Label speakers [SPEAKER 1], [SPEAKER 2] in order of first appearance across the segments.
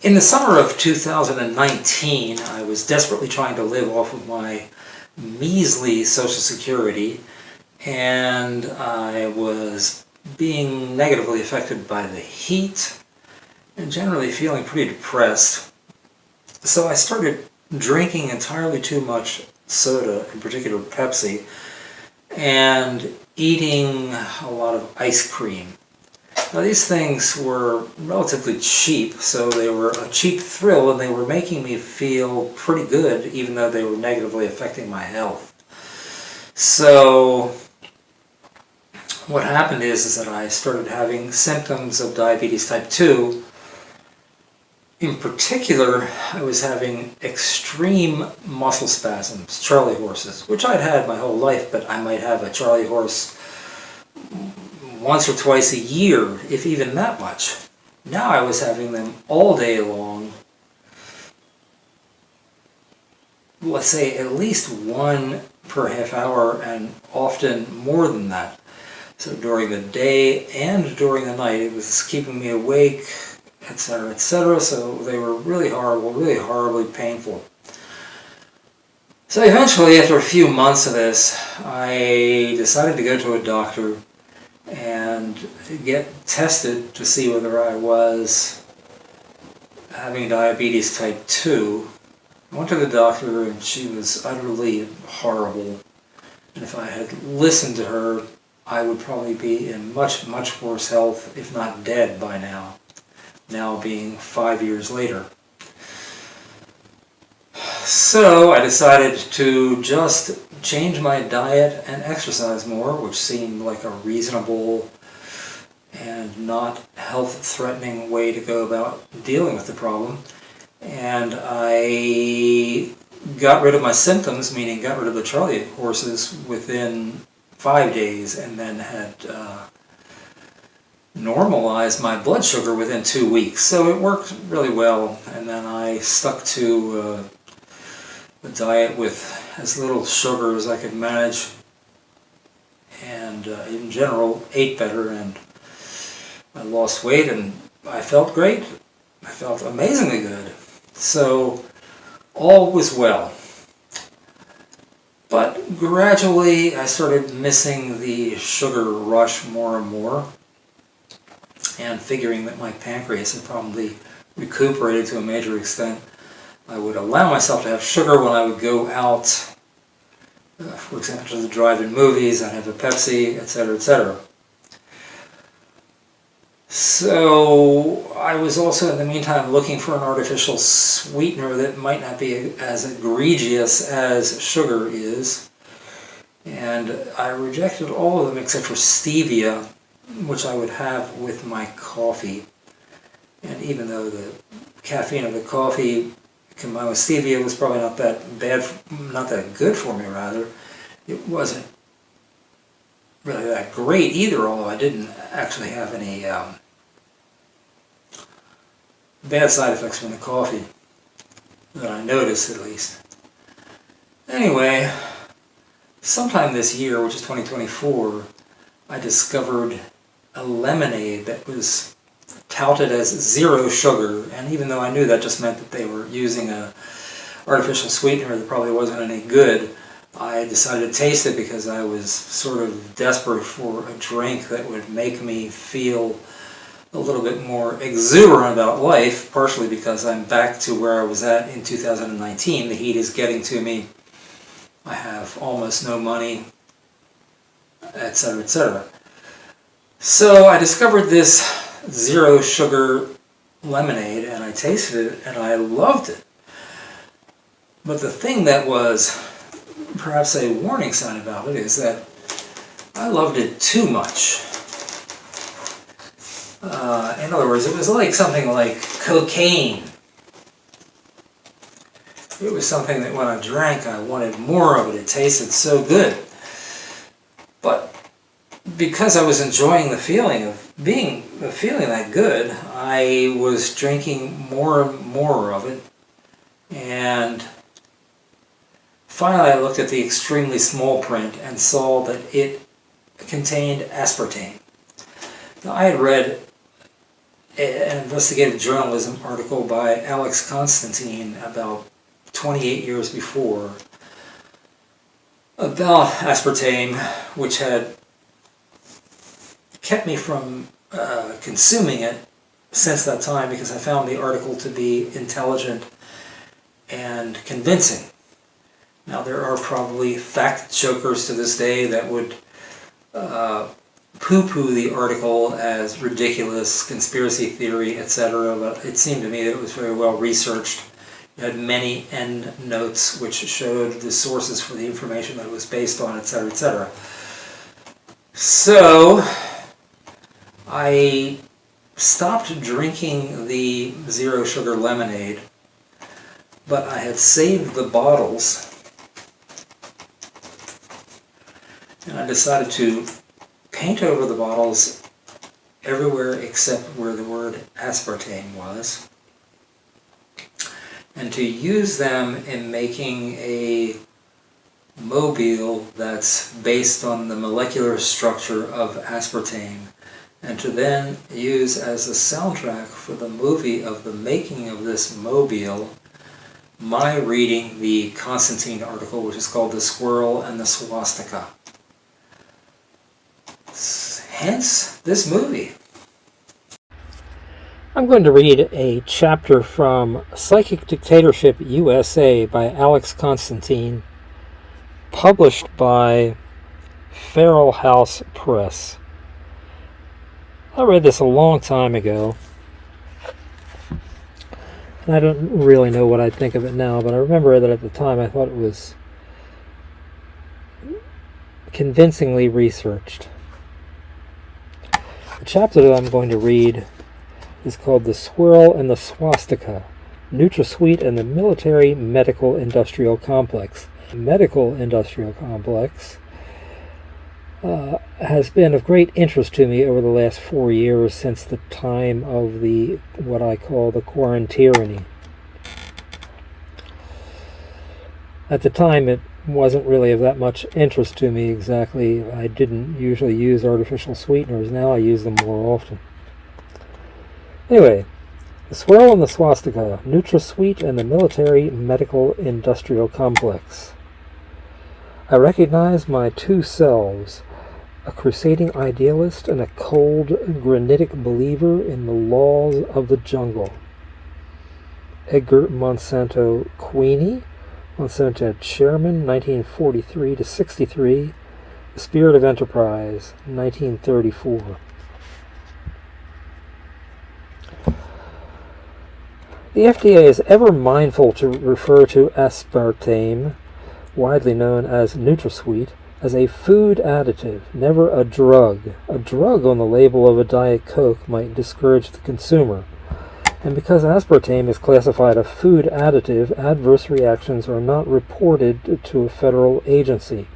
[SPEAKER 1] In the summer of 2019, I was desperately trying to live off of my measly Social Security, and I was being negatively affected by the heat and generally feeling pretty depressed. So I started drinking entirely too much soda, in particular Pepsi, and eating a lot of ice cream. Now these things were relatively cheap, so they were a cheap thrill, and they were making me feel pretty good, even though they were negatively affecting my health. So what happened is that I started having symptoms of diabetes type 2. In particular, I was having extreme muscle spasms, Charlie horses, which I'd had my whole life, but I might have a Charlie horse once or twice a year, if even that much. Now I was having them all day long, let's say at least one per half hour, and often more than that. So during the day and during the night, it was keeping me awake, etc., etc. So they were really horrible, really horribly painful. So eventually, after a few months of this, I decided to go to a doctor and get tested to see whether I was having diabetes type 2. I went to the doctor and she was utterly horrible. And if I had listened to her, I would probably be in much, much worse health, if not dead by now. Now being 5 years later. So I decided to just change my diet and exercise more, which seemed like a reasonable and not health-threatening way to go about dealing with the problem. And I got rid of my symptoms, meaning got rid of the Charlie horses, within 5 days, and then had normalized my blood sugar within 2 weeks. So it worked really well, and then I stuck to a diet with as little sugar as I could manage, and in general ate better, and I lost weight, and I felt great. I felt amazingly good. So all was well. But gradually I started missing the sugar rush more and more, and figuring that my pancreas had probably recuperated to a major extent, I would allow myself to have sugar when I would go out, for example, to the drive-in movies. I'd have a Pepsi, etc., etc. So I was also in the meantime looking for an artificial sweetener that might not be as egregious as sugar is, and I rejected all of them except for stevia, which I would have with my coffee. And even though the caffeine of the coffee combined with stevia was probably not that bad, not that good for me rather, it wasn't really that great either, although I didn't actually have any bad side effects from the coffee, that I noticed at least. Anyway, sometime this year, which is 2024, I discovered a lemonade that was touted as 0 sugar, and even though I knew that just meant that they were using a artificial sweetener that probably wasn't any good, I decided to taste it because I was sort of desperate for a drink that would make me feel a little bit more exuberant about life, partially because I'm back to where I was at in 2019. The heat is getting to me. I have almost no money, etc., etc. So I discovered this 0 sugar lemonade, and I tasted it and I loved it. But the thing that was perhaps a warning sign about it is that I loved it too much. In other words, it was like something like cocaine. It was something that when I drank, I wanted more of it. It tasted so good. But because I was enjoying the feeling of feeling that good, I was drinking more and more of it. And finally I looked at the extremely small print and saw that it contained aspartame. Now, I had read an investigative journalism article by Alex Constantine about 28 years before about aspartame, which had kept me from consuming it since that time because I found the article to be intelligent and convincing. Now, there are probably fact jokers to this day that would poo-poo the article as ridiculous, conspiracy theory, etc., but it seemed to me that it was very well researched. It had many end notes which showed the sources for the information that it was based on, etc., etc. So, I stopped drinking the zero sugar lemonade, but I had saved the bottles, and I decided to paint over the bottles everywhere except where the word aspartame was, and to use them in making a mobile that's based on the molecular structure of aspartame, and to then use as a soundtrack for the movie of the making of this mobile my reading the Constantine article, which is called The Swirl and the Swastika. Hence this movie. I'm going to read a chapter from Psychic Dictatorship USA by Alex Constantine, published by Feral House Press. I read this a long time ago, and I don't really know what I think of it now, but I remember that at the time I thought it was convincingly researched. The chapter that I'm going to read is called The Swirl and the Swastika, NutraSweet and the Military Medical Industrial Complex. The medical industrial complex has been of great interest to me over the last 4 years since the time of the what I call the quarantine. At the time, it wasn't really of that much interest to me exactly. I didn't usually use artificial sweeteners. Now I use them more often. Anyway, The Swirl and the Swastika, NutraSweet and the Military Medical Industrial Complex. I recognize my two selves, a crusading idealist and a cold, granitic believer in the laws of the jungle. Edgar Monsanto Queenie, Monsanto Chairman, 1943 to 63, The Spirit of Enterprise, 1934. The FDA is ever mindful to refer to aspartame, widely known as NutraSweet, as a food additive, never a drug. A drug on the label of a Diet Coke might discourage the consumer. And because aspartame is classified a food additive, adverse reactions are not reported to a federal agency,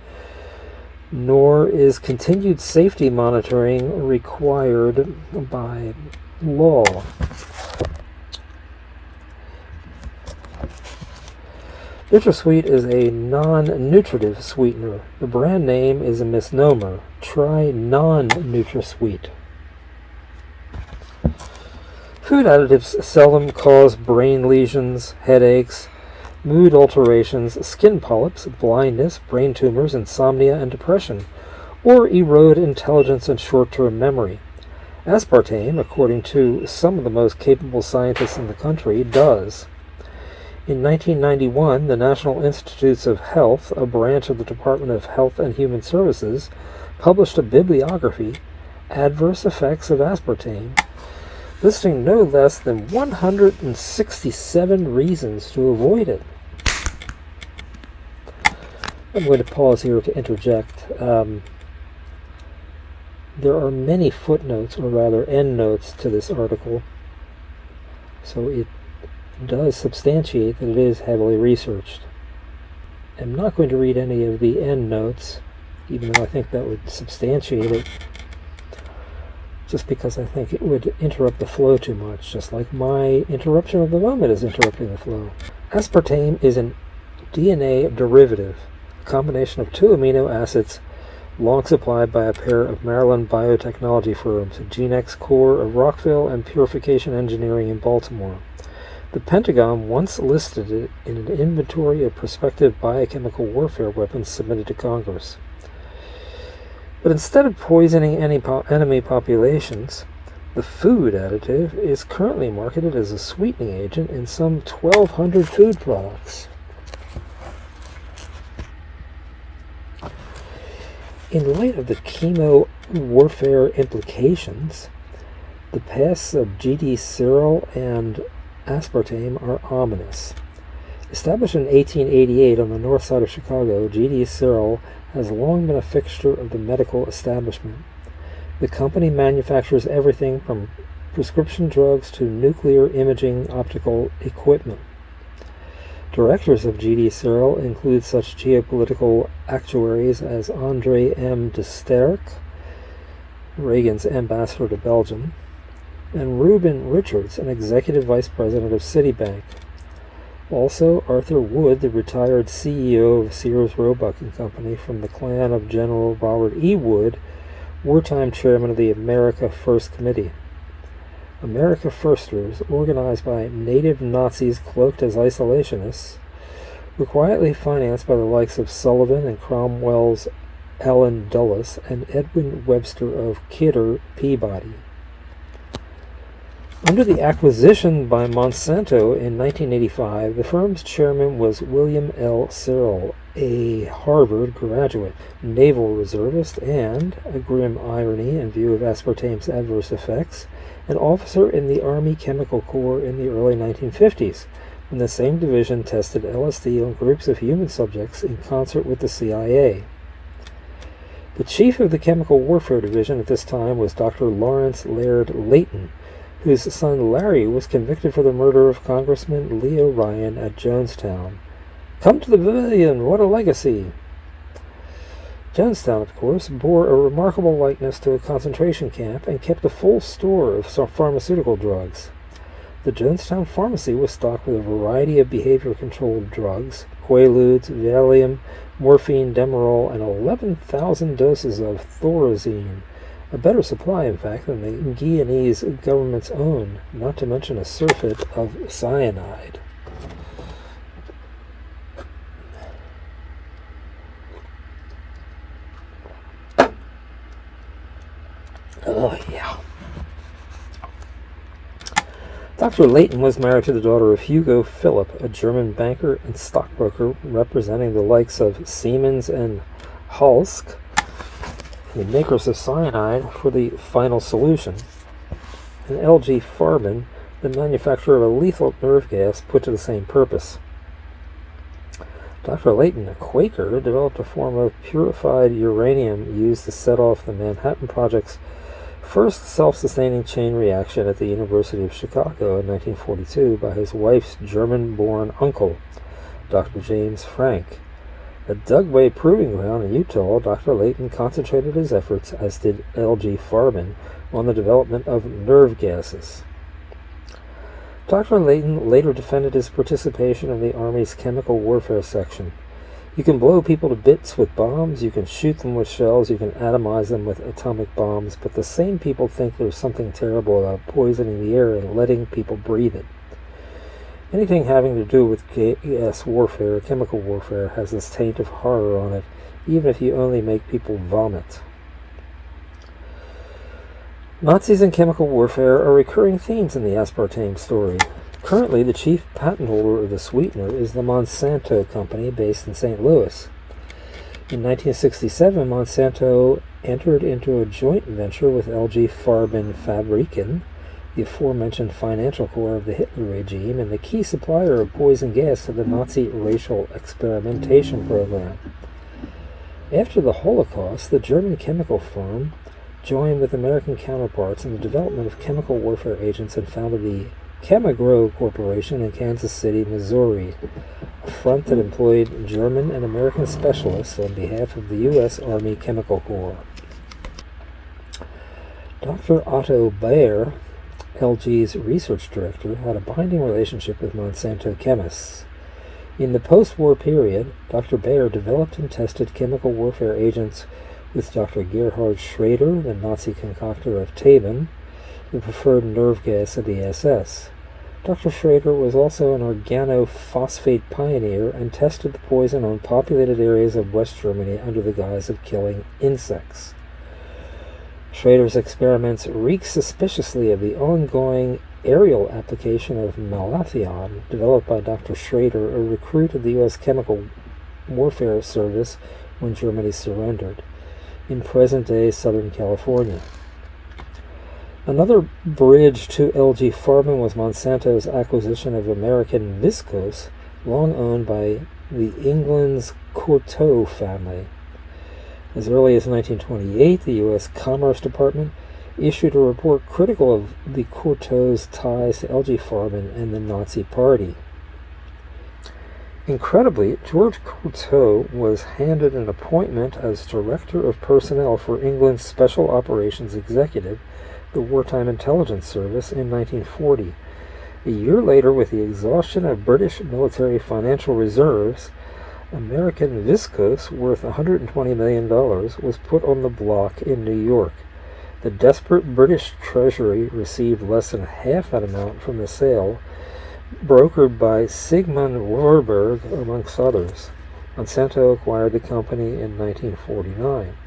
[SPEAKER 1] nor is continued safety monitoring required by law. NutraSweet is a non-nutritive sweetener. The brand name is a misnomer. Try non-NutraSweet. Food additives seldom cause brain lesions, headaches, mood alterations, skin polyps, blindness, brain tumors, insomnia, and depression, or erode intelligence and short-term memory. Aspartame, according to some of the most capable scientists in the country, does. In 1991, the National Institutes of Health, a branch of the Department of Health and Human Services, published a bibliography, Adverse Effects of Aspartame, listing no less than 167 reasons to avoid it. I'm going to pause here to interject. There are many footnotes, or rather endnotes, to this article, so it does substantiate that it is heavily researched. I'm not going to read any of the endnotes, even though I think that would substantiate it, just because I think it would interrupt the flow too much, just like my interruption of the moment is interrupting the flow. Aspartame is an DNA derivative, a combination of two amino acids
[SPEAKER 2] long supplied by a pair of Maryland biotechnology firms, Genex Core of Rockville and Purification Engineering in Baltimore. The Pentagon once listed it in an inventory of prospective biochemical warfare weapons submitted to Congress. But instead of poisoning enemy populations, the food additive is currently marketed as a sweetening agent in some 1,200 food products. In light of the chemo warfare implications, the paths of GD Swirl and Aspartame are ominous. Established in 1888 on the north side of Chicago, GD Swirl has long been a fixture of the medical establishment. The company manufactures everything from prescription drugs to nuclear imaging optical equipment. Directors of GD Swirl include such geopolitical actuaries as Andre M. de Sterk, Reagan's ambassador to Belgium, and Reuben Richards, an executive vice president of Citibank. Also, Arthur Wood, the retired CEO of Sears Roebuck and Company from the clan of General Robert E. Wood, wartime chairman of the America First Committee. America Firsters, organized by native Nazis cloaked as isolationists, were quietly financed by the likes of Sullivan and Cromwell's Allen Dulles and Edwin Webster of Kidder Peabody. Under the acquisition by Monsanto in 1985, the firm's chairman was William L. Swirl, a Harvard graduate, naval reservist, and, a grim irony in view of aspartame's adverse effects, an officer in the Army Chemical Corps in the early 1950s, when the same division tested LSD on groups of human subjects in concert with the CIA. The chief of the Chemical Warfare Division at this time was Dr. Lawrence Laird Layton, whose son Larry was convicted for the murder of Congressman Leo Ryan at Jonestown. Come to the pavilion, what a legacy! Jonestown, of course, bore a remarkable likeness to a concentration camp and kept a full store of pharmaceutical drugs. The Jonestown pharmacy was stocked with a variety of behavior-controlled drugs, Quaaludes, Valium, morphine, Demerol, and 11,000 doses of Thorazine, a better supply, in fact, than the Guyanese government's own, not to mention a surfeit of cyanide. Oh, yeah. Dr. Layton was married to the daughter of Hugo Philipp, a German banker and stockbroker representing the likes of Siemens and Halsk, the makers of cyanide for the final solution, and LG Farben, the manufacturer of a lethal nerve gas put to the same purpose. Dr. Layton, a Quaker, developed a form of purified uranium used to set off the Manhattan Project's first self-sustaining chain reaction at the University of Chicago in 1942 by his wife's German-born uncle, Dr. James Frank. At Dugway Proving Ground in Utah, Dr. Layton concentrated his efforts, as did L.G. Farben, on the development of nerve gases. Dr. Layton later defended his participation in the Army's chemical warfare section. You can blow people to bits with bombs, you can shoot them with shells, you can atomize them with atomic bombs, but the same people think there's something terrible about poisoning the air and letting people breathe it. Anything having to do with gas warfare, chemical warfare, has this taint of horror on it, even if you only make people vomit. Nazis and chemical warfare are recurring themes in the aspartame story. Currently, the chief patent holder of the sweetener is the Monsanto company based in St. Louis. In 1967, Monsanto entered into a joint venture with LG Farben Fabriken, the aforementioned financial core of the Hitler regime and the key supplier of poison gas to the Nazi racial experimentation program. After the Holocaust, the German chemical firm joined with American counterparts in the development of chemical warfare agents and founded the Chemagro Corporation in Kansas City, Missouri, a front that employed German and American specialists on behalf of the U.S. Army Chemical Corps. Dr. Otto Bayer, LG's research director, had a binding relationship with Monsanto chemists. In the post-war period, Dr. Bayer developed and tested chemical warfare agents with Dr. Gerhard Schrader, the Nazi concoctor of Taban, the preferred nerve gas of the SS. Dr. Schrader was also an organophosphate pioneer and tested the poison on populated areas of West Germany under the guise of killing insects. Schrader's experiments reek suspiciously of the ongoing aerial application of malathion, developed by Dr. Schrader, a recruit of the U.S. Chemical Warfare Service when Germany surrendered, in present-day Southern California. Another bridge to LG Pharma was Monsanto's acquisition of American Viscose, long owned by the England's Courtauld family. As early as 1928, the U.S. Commerce Department issued a report critical of the Courtaulds' ties to LG Pharma and the Nazi Party. Incredibly, George Courtauld was handed an appointment as Director of Personnel for England's Special Operations Executive, the Wartime Intelligence Service, in 1940. A year later, with the exhaustion of British military financial reserves, American Viscose, worth $120 million, was put on the block in New York. The desperate British Treasury received less than half that amount from the sale, brokered by Sigmund Warburg, amongst others. Monsanto acquired the company in 1949.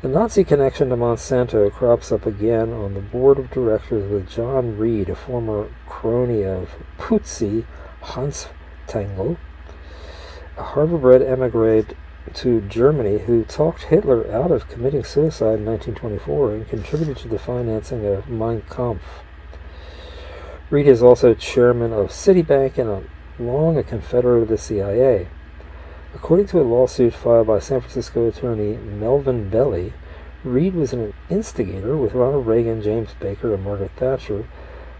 [SPEAKER 2] The Nazi connection to Monsanto crops up again on the board of directors with John Reed, a former crony of Putzi Hanftengel, a Harvard-bred emigre to Germany who talked Hitler out of committing suicide in 1924 and contributed to the financing of Mein Kampf. Reed is also chairman of Citibank and long a confederate of the CIA. According to a lawsuit filed by San Francisco attorney Melvin Belli, Reed was an instigator with Ronald Reagan, James Baker, and Margaret Thatcher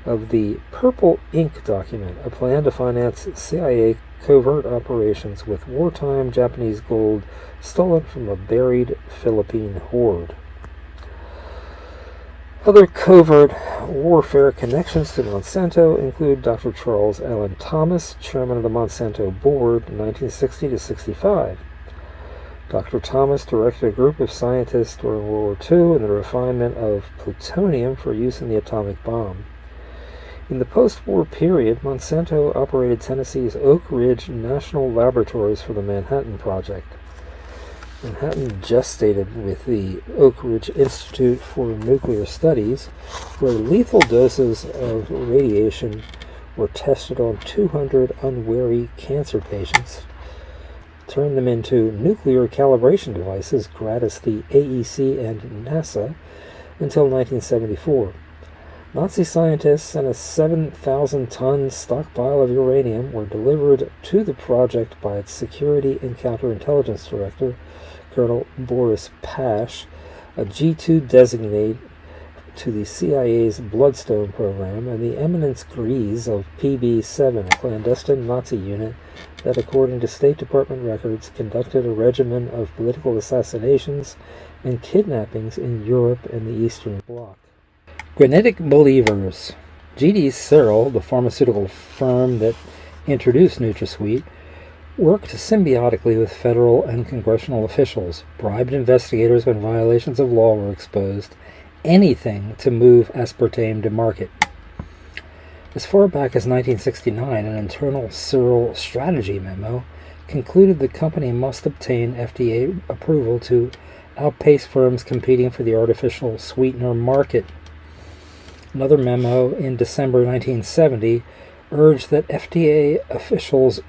[SPEAKER 2] of the Purple Ink document, a plan to finance CIA covert operations with wartime Japanese gold stolen from a buried Philippine hoard. Other covert warfare connections to Monsanto include Dr. Charles Allen Thomas, chairman of the Monsanto board in 1960 to 65. Dr. Thomas directed a group of scientists during World War II in the refinement of plutonium for use in the atomic bomb. In the post-war period, Monsanto operated Tennessee's Oak Ridge National Laboratories for the Manhattan Project. Manhattan gestated with the Oak Ridge Institute for Nuclear Studies, where lethal doses of radiation were tested on 200 unwary cancer patients, turned them into nuclear calibration devices gratis the AEC and NASA until 1974. Nazi scientists and a 7,000-ton stockpile of uranium were delivered to the project by its Security and Counterintelligence Director, Colonel Boris Pash, a G2 designate to the CIA's Bloodstone program, and the Eminence Grise of PB-7, a clandestine Nazi unit that, according to State Department records, conducted a regimen of political assassinations and kidnappings in Europe and the Eastern Bloc. Granitic Believers. G.D. Searle, the pharmaceutical firm that introduced NutraSweet, worked symbiotically with federal and congressional officials, bribed investigators when violations of law were exposed, anything to move aspartame to market. As far back as 1969, an internal Swirl strategy memo concluded the company must obtain FDA approval to outpace firms competing for the artificial sweetener market. Another memo in December 1970 urged that FDA officials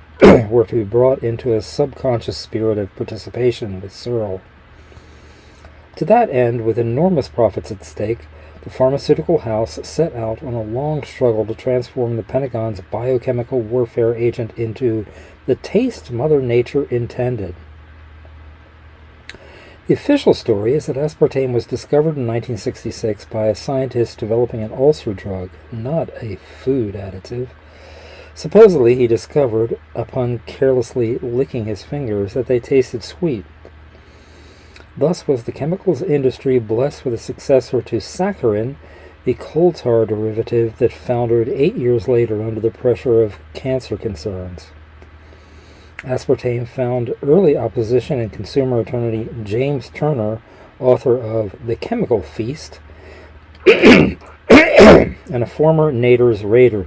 [SPEAKER 2] were to be brought into a subconscious spirit of participation with Swirl. To that end, with enormous profits at stake, the pharmaceutical house set out on a long struggle to transform the Pentagon's biochemical warfare agent into the taste Mother Nature intended. The official story is that aspartame was discovered in 1966 by a scientist developing an ulcer drug, not a food additive. Supposedly, he discovered, upon carelessly licking his fingers, that they tasted sweet. Thus was the chemicals industry blessed with a successor to saccharin, the coal tar derivative that foundered 8 years later under the pressure of cancer concerns. Aspartame found early opposition in consumer attorney James Turner, author of The Chemical Feast, and a former Nader's raider.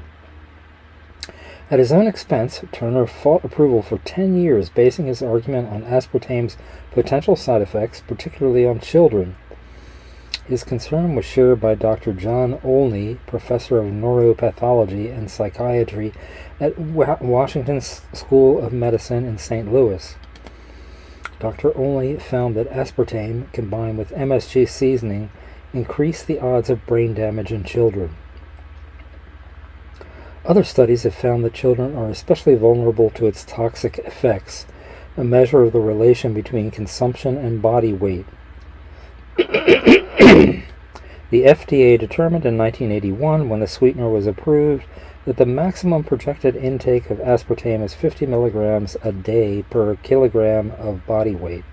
[SPEAKER 2] At his own expense, Turner fought approval for 10 years, basing his argument on aspartame's potential side effects, particularly on children. His concern was shared by Dr. John Olney, professor of neuropathology and psychiatry at Washington School of Medicine in St. Louis. Dr. Olney found that aspartame, combined with MSG seasoning, increased the odds of brain damage in children. Other studies have found that children are especially vulnerable to its toxic effects, a measure of the relation between consumption and body weight. The FDA determined in 1981, when the sweetener was approved, that the maximum projected intake of aspartame is 50 milligrams a day per kilogram of body weight.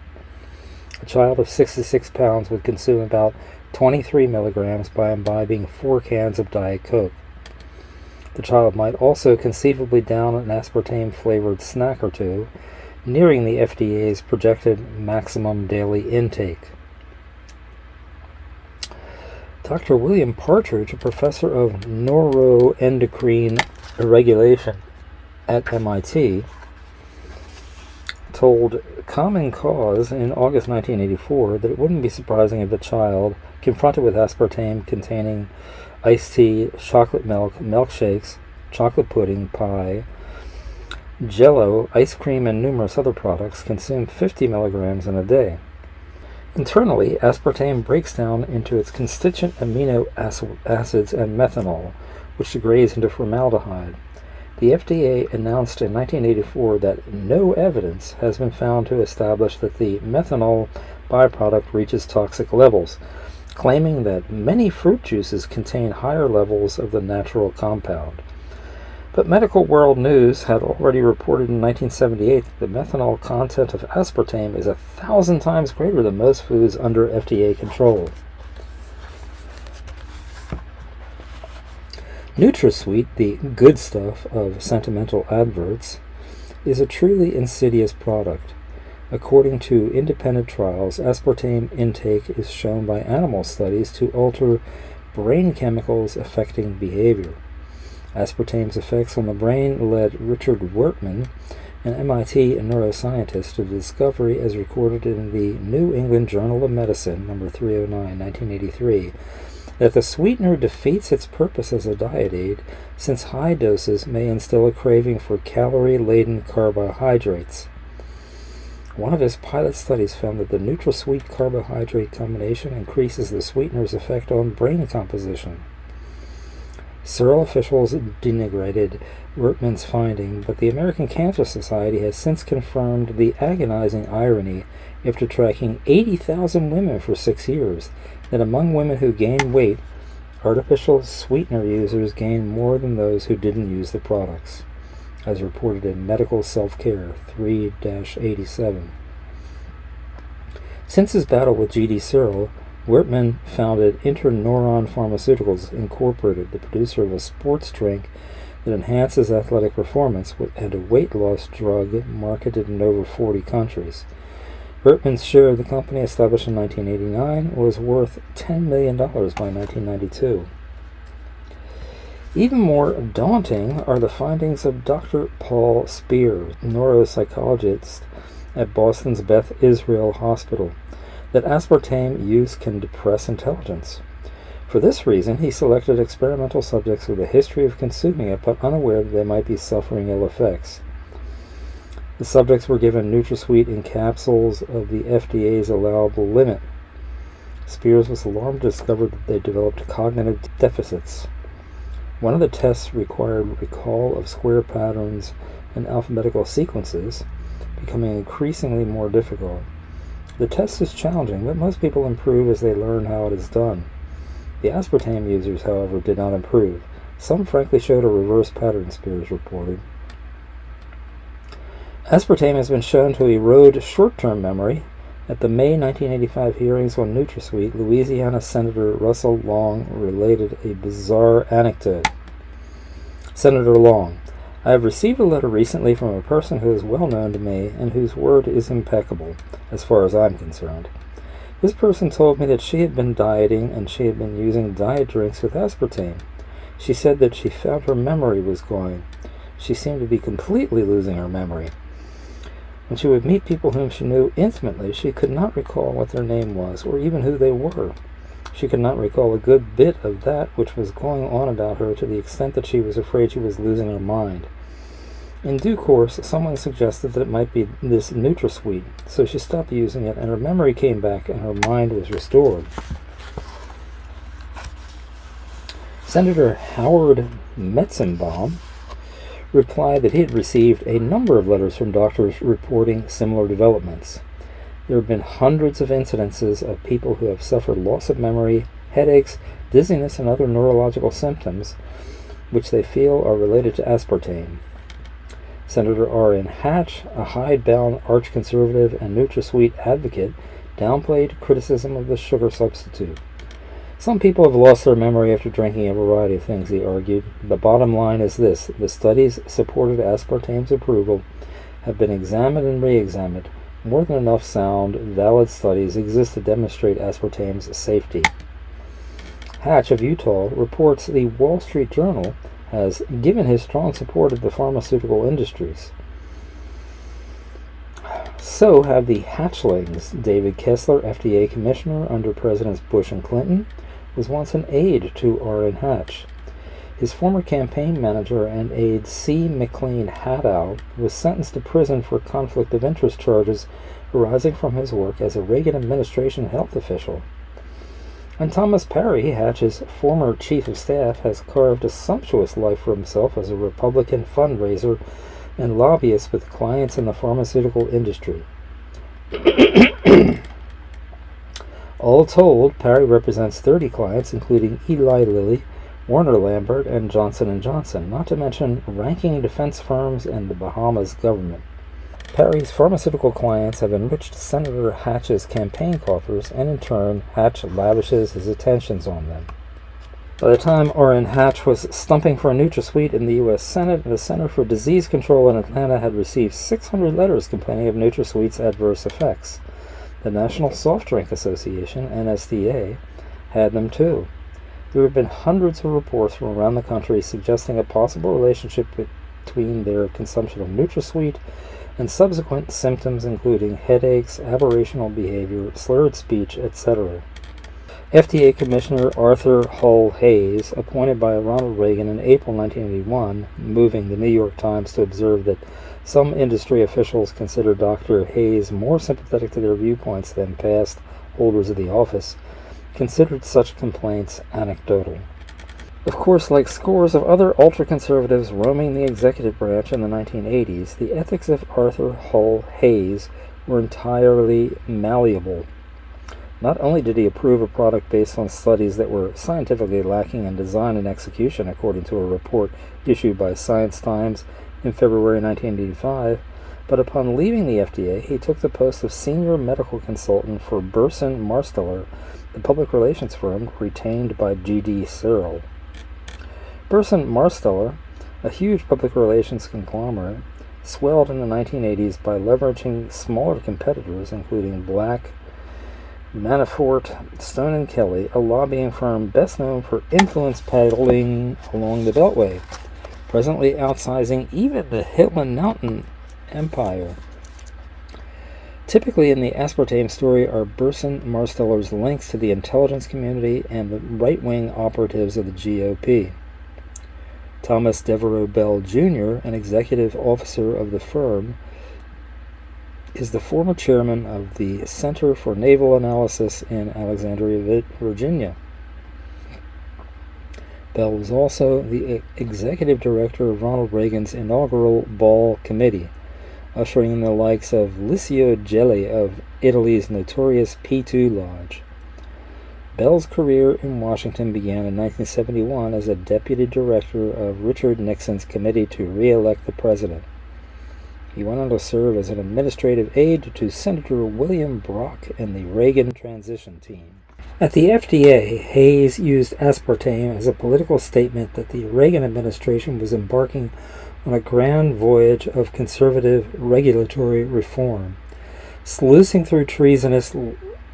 [SPEAKER 2] A child of 66 pounds would consume about 23 milligrams by imbibing 4 cans of Diet Coke. The child might also conceivably down an aspartame-flavored snack or two, nearing the FDA's projected maximum daily intake. Dr. William Partridge, a professor of neuroendocrine regulation at MIT, told Common Cause in August 1984 that it wouldn't be surprising if a child confronted with aspartame containing iced tea, chocolate milk, milkshakes, chocolate pudding, pie, Jell-O, ice cream, and numerous other products consumed 50 milligrams in a day. Internally, aspartame breaks down into its constituent amino acids and methanol, which degrades into formaldehyde. The FDA announced in 1984 that no evidence has been found to establish that the methanol byproduct reaches toxic levels, claiming that many fruit juices contain higher levels of the natural compound. But Medical World News had already reported in 1978 that the methanol content of aspartame is 1,000 times greater than most foods under FDA control. NutraSweet, the good stuff of sentimental adverts, is a truly insidious product. According to independent trials, aspartame intake is shown by animal studies to alter brain chemicals affecting behavior. Aspartame's effects on the brain led Richard Wertman, an MIT neuroscientist, to the discovery, as recorded in the New England Journal of Medicine, number 309, 1983, that the sweetener defeats its purpose as a diet aid, since high doses may instill a craving for calorie-laden carbohydrates. One of his pilot studies found that the NutraSweet carbohydrate combination increases the sweetener's effect on brain composition. Swirl officials denigrated Wertman's finding, but the American Cancer Society has since confirmed the agonizing irony, after tracking 80,000 women for 6 years, that among women who gain weight, artificial sweetener users gain more than those who didn't use the products, as reported in Medical Self-Care 3-87. Since his battle with G.D. Searle, Wertman founded Interneuron Pharmaceuticals Incorporated, the producer of a sports drink that enhances athletic performance, and a weight loss drug marketed in over 40 countries. Wertman's share of the company, established in 1989, was worth $10 million by 1992. Even more daunting are the findings of Dr. Paul Spear, neuropsychologist at Boston's Beth Israel Hospital, that aspartame use can depress intelligence. For this reason, he selected experimental subjects with a history of consuming it, but unaware that they might be suffering ill effects. The subjects were given NutraSweet in capsules of the FDA's allowable limit. Spears was alarmed to discover that they developed cognitive deficits. One of the tests required recall of square patterns and alphabetical sequences, becoming increasingly more difficult. The test is challenging, but most people improve as they learn how it is done. The aspartame users, however, did not improve. Some frankly showed a reverse pattern, Spears reported. Aspartame has been shown to erode short-term memory. At the May 1985 hearings on NutraSweet, Louisiana Senator Russell Long related a bizarre anecdote. Senator Long: I have received a letter recently from a person who is well known to me and whose word is impeccable, as far as I'm concerned. This person told me that she had been dieting and she had been using diet drinks with aspartame. She said that she found her memory was going. She seemed to be completely losing her memory. When she would meet people whom she knew intimately, she could not recall what their name was, or even who they were. She could not recall a good bit of that which was going on about her, to the extent that she was afraid she was losing her mind. In due course, someone suggested that it might be this NutraSweet, so she stopped using it, and her memory came back, and her mind was restored. Senator Howard Metzenbaum replied that he had received a number of letters from doctors reporting similar developments. There have been hundreds of incidences of people who have suffered loss of memory, headaches, dizziness, and other neurological symptoms which they feel are related to aspartame. Senator R.N. Hatch, a hidebound arch-conservative and NutraSweet advocate, downplayed criticism of the sugar substitute. Some people have lost their memory after drinking a variety of things, he argued. The bottom line is this: the studies supported aspartame's approval have been examined and re-examined. More than enough sound, valid studies exist to demonstrate aspartame's safety. Hatch of Utah reports the Wall Street Journal has given his strong support of the pharmaceutical industries. So have the hatchlings. David Kessler, FDA commissioner under Presidents Bush and Clinton, was once an aide to R.N. Hatch. His former campaign manager and aide C. McLean Haddow was sentenced to prison for conflict of interest charges arising from his work as a Reagan administration health official. And Thomas Perry, Hatch's former chief of staff, has carved a sumptuous life for himself as a Republican fundraiser and lobbyist with clients in the pharmaceutical industry. All told, Perry represents 30 clients, including Eli Lilly, Warner Lambert, and Johnson & Johnson, not to mention ranking defense firms and the Bahamas government. Perry's pharmaceutical clients have enriched Senator Hatch's campaign coffers, and in turn, Hatch lavishes his attentions on them. By the time R.N. Hatch was stumping for a NutraSweet in the U.S. Senate, the Center for Disease Control in Atlanta had received 600 letters complaining of NutraSweet's adverse effects. The National Soft Drink Association, NSDA, had them too. There have been hundreds of reports from around the country suggesting a possible relationship between their consumption of NutraSweet and subsequent symptoms including headaches, aberrational behavior, slurred speech, etc. FDA Commissioner Arthur Hull Hayes, appointed by Ronald Reagan in April 1981, moving the New York Times to observe that some industry officials consider Dr. Hayes more sympathetic to their viewpoints than past holders of the office, considered such complaints anecdotal. Of course, like scores of other ultra-conservatives roaming the executive branch in the 1980s, the ethics of Arthur Hull Hayes were entirely malleable. Not only did he approve a product based on studies that were scientifically lacking in design and execution, according to a report issued by Science Times in February 1985, but upon leaving the FDA, he took the post of senior medical consultant for Burson Marsteller, the public relations firm retained by G.D. Searle. Burson Marsteller, a huge public relations conglomerate, swelled in the 1980s by leveraging smaller competitors, including Black, Manafort, Stone & Kelly, a lobbying firm best known for influence peddling along the Beltway, presently outsizing even the Hill & Mountain empire. Typically in the aspartame story are Burson Marsteller's links to the intelligence community and the right-wing operatives of the GOP. Thomas Devereaux Bell Jr., an executive officer of the firm, is the former chairman of the Center for Naval Analysis in Alexandria, Virginia. Bell was also the executive director of Ronald Reagan's inaugural Ball Committee, ushering in the likes of Licio Gelli of Italy's notorious P2 Lodge. Bell's career in Washington began in 1971 as a deputy director of Richard Nixon's Committee to Re-elect the President. He went on to serve as an administrative aide to Senator William Brock and the Reagan transition team. At the FDA, Hayes used aspartame as a political statement that the Reagan administration was embarking on a grand voyage of conservative regulatory reform, sluicing through treasonous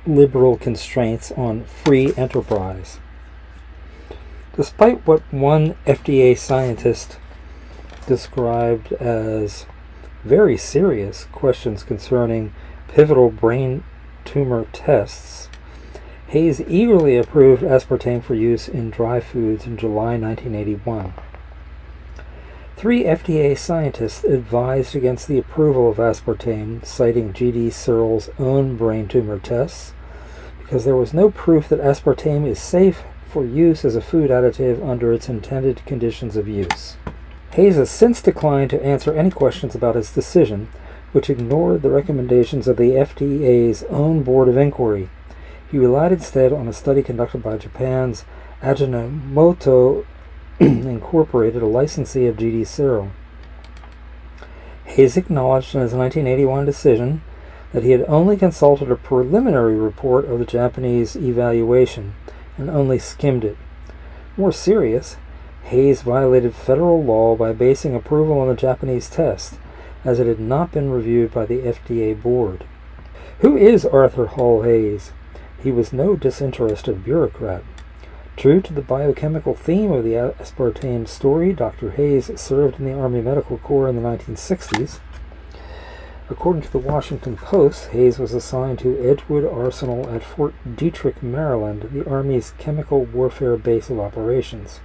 [SPEAKER 2] liberal constraints on free enterprise. Despite what one FDA scientist described as very serious questions concerning pivotal brain tumor tests, Hayes eagerly approved aspartame for use in dry foods in July 1981. 3 FDA scientists advised against the approval of aspartame, citing G.D. Searle's own brain tumor tests, because there was no proof that aspartame is safe for use as a food additive under its intended conditions of use. Hayes has since declined to answer any questions about his decision, which ignored the recommendations of the FDA's own Board of Inquiry. He relied instead on a study conducted by Japan's Ajinomoto Incorporated, a licensee of G.D. Searle. Hayes acknowledged in his 1981 decision that he had only consulted a preliminary report of the Japanese evaluation and only skimmed it. More serious, Hayes violated federal law by basing approval on the Japanese test, as it had not been reviewed by the FDA board. Who is Arthur Hall Hayes? He was no disinterested bureaucrat. True to the biochemical theme of the aspartame story, Dr. Hayes served in the Army Medical Corps in the 1960s. According to the Washington Post, Hayes was assigned to Edgewood Arsenal at Fort Detrick, Maryland, the Army's chemical warfare base of operations.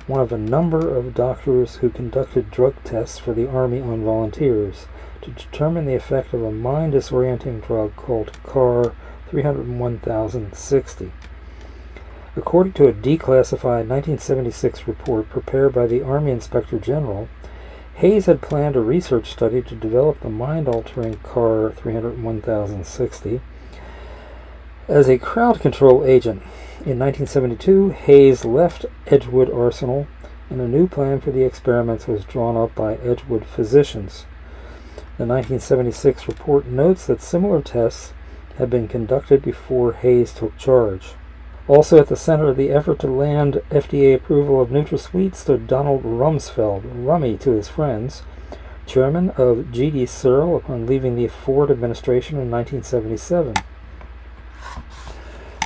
[SPEAKER 2] One of a number of doctors who conducted drug tests for the Army on volunteers to determine the effect of a mind-disorienting drug called CAR 301,060. According to a declassified 1976 report prepared by the Army Inspector General, Hayes had planned a research study to develop the mind-altering CAR 301,060 as a crowd control agent. In 1972, Hayes left Edgewood Arsenal, and a new plan for the experiments was drawn up by Edgewood physicians. The 1976 report notes that similar tests had been conducted before Hayes took charge. Also at the center of the effort to land FDA approval of NutraSweet stood Donald Rumsfeld, Rummy to his friends, chairman of G.D. Searle upon leaving the Ford administration in 1977.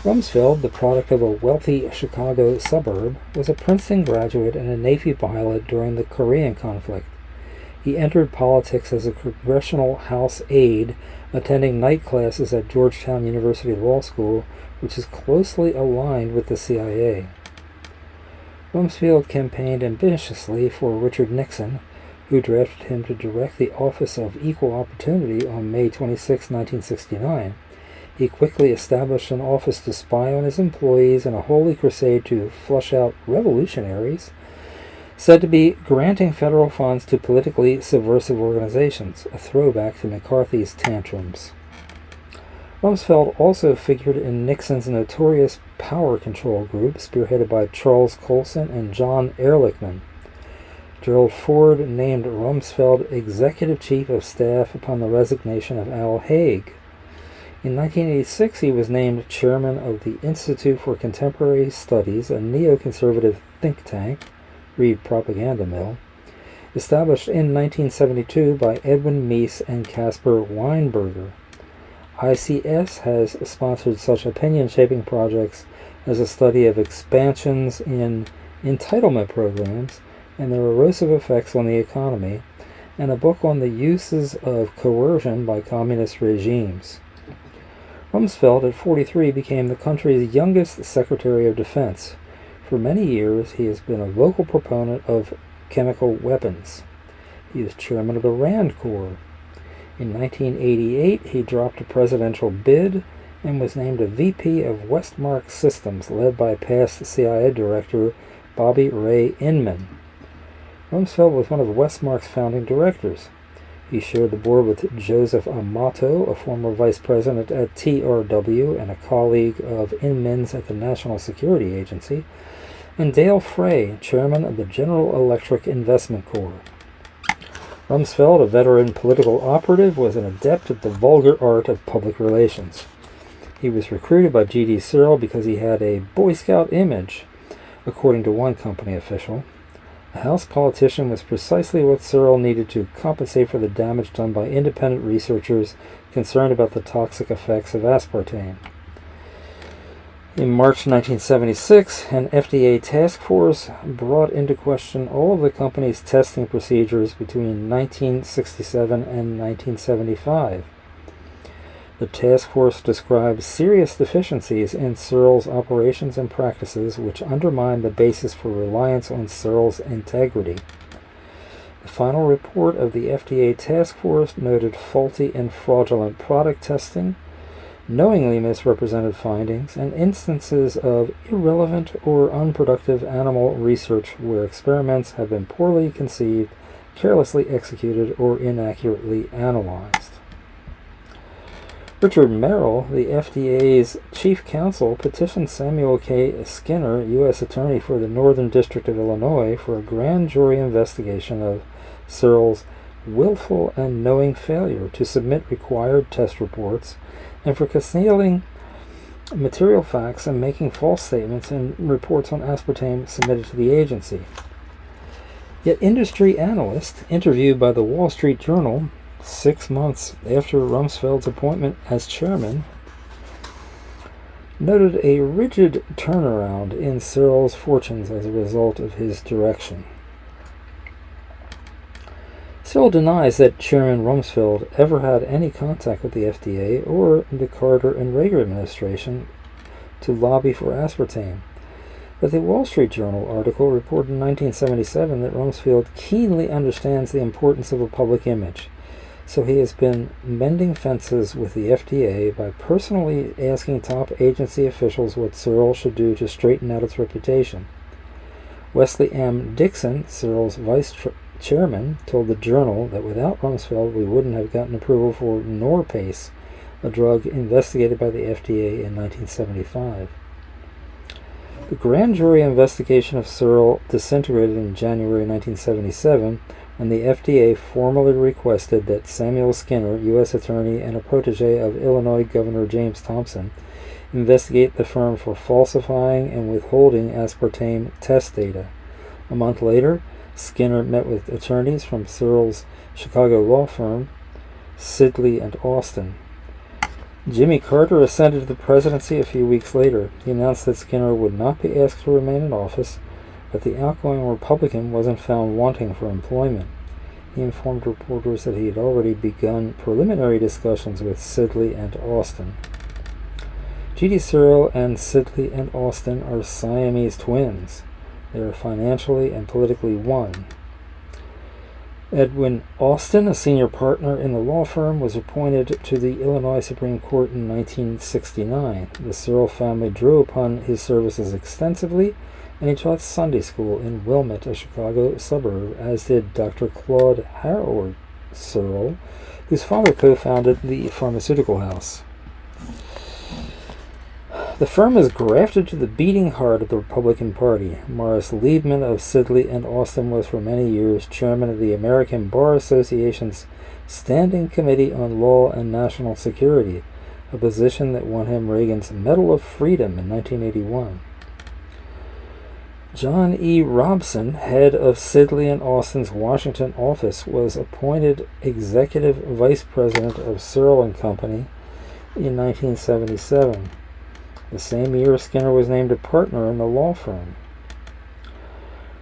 [SPEAKER 2] Rumsfeld, the product of a wealthy Chicago suburb, was a Princeton graduate and a Navy pilot during the Korean conflict. He entered politics as a Congressional House aide, attending night classes at Georgetown University Law School, which is closely aligned with the CIA. Rumsfeld campaigned ambitiously for Richard Nixon, who drafted him to direct the Office of Equal Opportunity on May 26, 1969. He quickly established an office to spy on his employees in a holy crusade to flush out revolutionaries, said to be granting federal funds to politically subversive organizations, a throwback to McCarthy's tantrums. Rumsfeld also figured in Nixon's notorious power control group, spearheaded by Charles Colson and John Ehrlichman. Gerald Ford named Rumsfeld Executive Chief of Staff upon the resignation of Al Haig. In 1986, he was named chairman of the Institute for Contemporary Studies, a neoconservative think tank, read propaganda mill, established in 1972 by Edwin Meese and Caspar Weinberger. ICS has sponsored such opinion-shaping projects as a study of expansions in entitlement programs and their erosive effects on the economy, and a book on the uses of coercion by communist regimes. Rumsfeld, at 43, became the country's youngest Secretary of Defense. For many years, he has been a vocal proponent of chemical weapons. He is chairman of the Rand Corps. In 1988, he dropped a presidential bid and was named a VP of Westmark Systems, led by past CIA Director Bobby Ray Inman. Rumsfeld was one of Westmark's founding directors. He shared the board with Joseph Amato, a former vice president at TRW and a colleague of Inman's at the National Security Agency, and Dale Frey, chairman of the General Electric Investment Corps. Rumsfeld, a veteran political operative, was an adept at the vulgar art of public relations. He was recruited by G.D. Searle because he had a Boy Scout image, according to one company official. A House politician was precisely what Swirl needed to compensate for the damage done by independent researchers concerned about the toxic effects of aspartame. In March 1976, an FDA task force brought into question all of the company's testing procedures between 1967 and 1975. The task force described serious deficiencies in Swirl's operations and practices which undermined the basis for reliance on Swirl's integrity. The final report of the FDA task force noted faulty and fraudulent product testing, knowingly misrepresented findings, and instances of irrelevant or unproductive animal research where experiments have been poorly conceived, carelessly executed, or inaccurately analyzed. Richard Merrill, the FDA's chief counsel, petitioned Samuel K. Skinner, U.S. Attorney for the Northern District of Illinois, for a grand jury investigation of Swirl's willful and knowing failure to submit required test reports, and for concealing material facts and making false statements in reports on aspartame submitted to the agency. Yet industry analysts interviewed by the Wall Street Journal 6 months after Rumsfeld's appointment as chairman noted a rigid turnaround in Swirl's fortunes as a result of his direction. Swirl denies that Chairman Rumsfeld ever had any contact with the FDA or the Carter and Reagan administration to lobby for aspartame. But the Wall Street Journal article reported in 1977 that Rumsfeld keenly understands the importance of a public image, so he has been mending fences with the FDA by personally asking top agency officials what Swirl should do to straighten out its reputation. Wesley M. Dixon, Swirl's vice chairman, told the Journal that without Rumsfeld we wouldn't have gotten approval for Norpace, a drug investigated by the FDA in 1975. The grand jury investigation of Swirl disintegrated in January 1977 when the FDA formally requested that Samuel Skinner, U.S. Attorney and a protege of Illinois Governor James Thompson, investigate the firm for falsifying and withholding aspartame test data. A month later, Skinner met with attorneys from Swirl's Chicago law firm, Sidley and Austin. Jimmy Carter ascended to the presidency a few weeks later. He announced that Skinner would not be asked to remain in office, but the outgoing Republican wasn't found wanting for employment. He informed reporters that he had already begun preliminary discussions with Sidley and Austin. G.D. Swirl and Sidley and Austin are Siamese twins. They are financially and politically one. Edwin Austin, a senior partner in the law firm, was appointed to the Illinois Supreme Court in 1969. The Swirl family drew upon his services extensively, and he taught Sunday school in Wilmette, a Chicago suburb, as did Dr. Claude Howard Swirl, whose father co-founded the pharmaceutical house. The firm is grafted to the beating heart of the Republican Party. Morris Liebman of Sidley and Austin was for many years chairman of the American Bar Association's Standing Committee on Law and National Security, a position that won him Reagan's Medal of Freedom in 1981. John E. Robson, head of Sidley and Austin's Washington office, was appointed executive vice president of Swirl and Company in 1977. The same year, Skinner was named a partner in the law firm.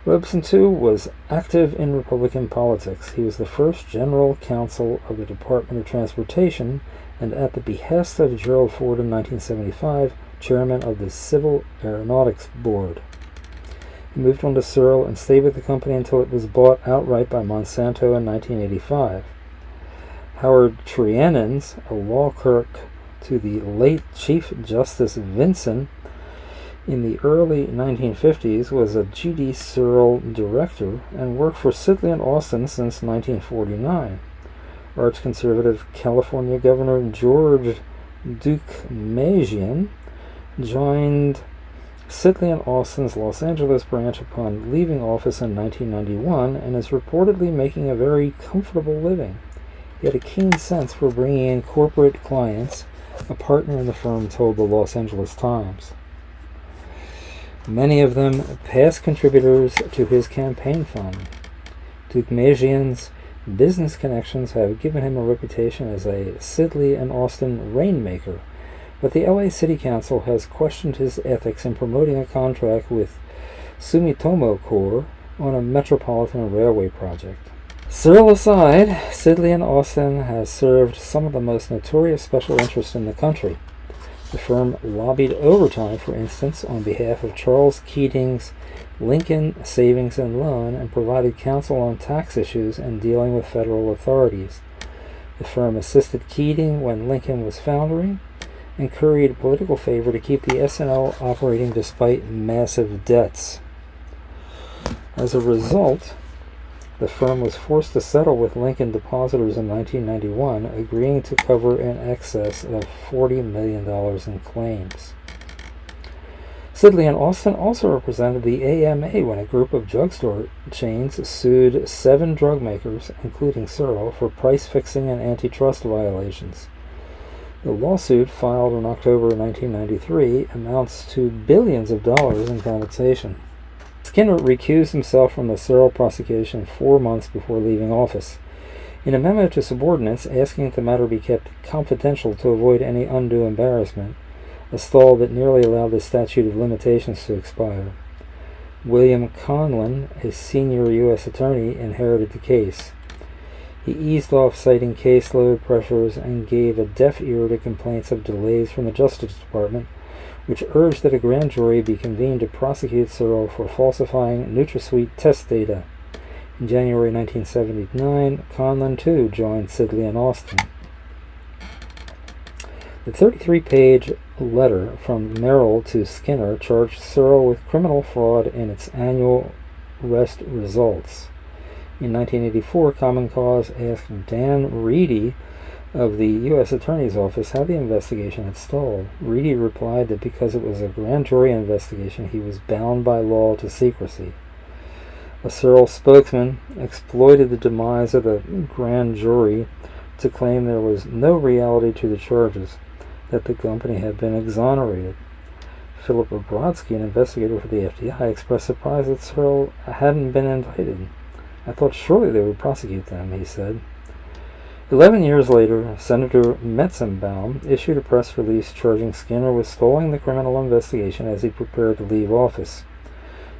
[SPEAKER 2] Robson, too, was active in Republican politics. He was the first general counsel of the Department of Transportation and, at the behest of Gerald Ford in 1975, chairman of the Civil Aeronautics Board. He moved on to Swirl and stayed with the company until it was bought outright by Monsanto in 1985. Howard Trianens, a law clerk to the late Chief Justice Vinson in the early 1950s, was a G.D. Swirl director and worked for Sidley and Austin since 1949. Arch-conservative California Governor George Deukmejian joined Sidley and Austin's Los Angeles branch upon leaving office in 1991 and is reportedly making a very comfortable living. He had a keen sense for bringing in corporate clients, a partner in the firm told the Los Angeles Times. many of them past contributors to his campaign fund. Deukmejian's business connections have given him a reputation as a Sidley and Austin rainmaker, but the LA City Council has questioned his ethics in promoting a contract with Sumitomo Corp on a metropolitan railway project. Swirl aside, Sidley and Austin has served some of the most notorious special interests in the country. The firm lobbied overtime, for instance, on behalf of Charles Keating's Lincoln Savings and Loan and provided counsel on tax issues and dealing with federal authorities. The firm assisted Keating when Lincoln was foundering and curried political favor to keep the S&L operating despite massive debts. As a result, the firm was forced to settle with Lincoln depositors in 1991, agreeing to cover in excess of $40 million in claims. Sidley and Austin also represented the AMA when a group of drugstore chains sued 7 drug makers, including Swirl, for price fixing and antitrust violations. The lawsuit, filed in October 1993, amounts to billions of dollars in compensation. Skinner recused himself from the Swirl prosecution 4 months before leaving office. In a memo to subordinates asking that the matter be kept confidential to avoid any undue embarrassment, a stall that nearly allowed the statute of limitations to expire. William Conlon, a senior U.S. attorney, inherited the case. He eased off, citing caseload pressures, and gave a deaf ear to complaints of delays from the Justice Department, which urged that a grand jury be convened to prosecute Swirl for falsifying NutraSweet test data. In January 1979, Conlon too joined Sidley and Austin. The 33-page letter from Merrill to Skinner charged Swirl with criminal fraud in its annual arrest results. In 1984, Common Cause asked Dan Reedy of the U.S. Attorney's Office how the investigation had stalled. Reedy replied that because it was a grand jury investigation, he was bound by law to secrecy. A Swirl spokesman exploited the demise of the grand jury to claim there was no reality to the charges, that the company had been exonerated. Philip Brodsky, an investigator for the FBI, expressed surprise that Swirl hadn't been indicted. "I thought surely they would prosecute them," he said. 11 years later, Senator Metzenbaum issued a press release charging Skinner with stalling the criminal investigation as he prepared to leave office.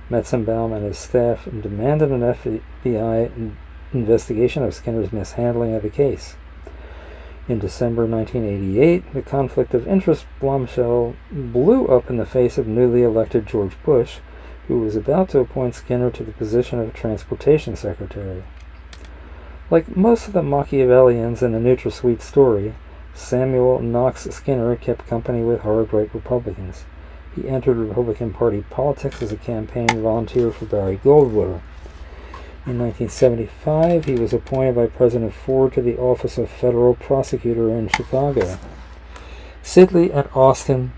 [SPEAKER 2] Metzenbaum and his staff demanded an FBI investigation of Skinner's mishandling of the case. In December 1988, the conflict of interest bombshell blew up in the face of newly elected George Bush, who was about to appoint Skinner to the position of Transportation Secretary. Like most of the Machiavellians in the NutraSweet story, Samuel Knox Skinner kept company with hard-right Republicans. He entered Republican Party politics as a campaign volunteer for Barry Goldwater. In 1975, he was appointed by President Ford to the office of federal prosecutor in Chicago. Sidley and Austin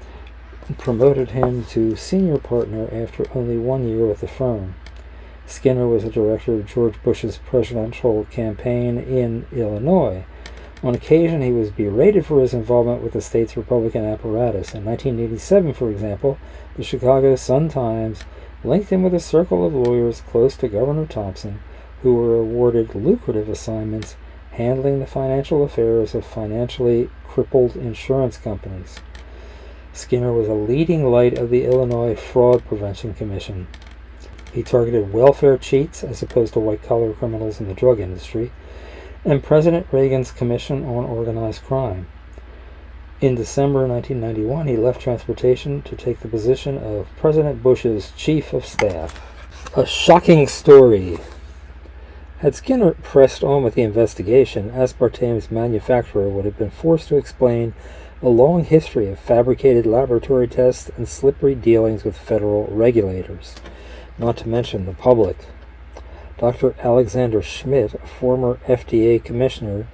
[SPEAKER 2] promoted him to senior partner after only 1 year with the firm. Skinner was a director of George Bush's presidential campaign in Illinois. On occasion, he was berated for his involvement with the state's Republican apparatus. In 1987, for example, the Chicago Sun-Times linked him with a circle of lawyers close to Governor Thompson, who were awarded lucrative assignments handling the financial affairs of financially crippled insurance companies. Skinner was a leading light of the Illinois Fraud Prevention Commission. He targeted welfare cheats as opposed to white-collar criminals in the drug industry, and President Reagan's Commission on Organized Crime. In December 1991, he left transportation to take the position of President Bush's Chief of Staff. A shocking story. Had Skinner pressed on with the investigation, Aspartame's manufacturer would have been forced to explain a long history of fabricated laboratory tests and slippery dealings with federal regulators, not to mention the public. Dr. Alexander Schmidt, a former FDA commissioner,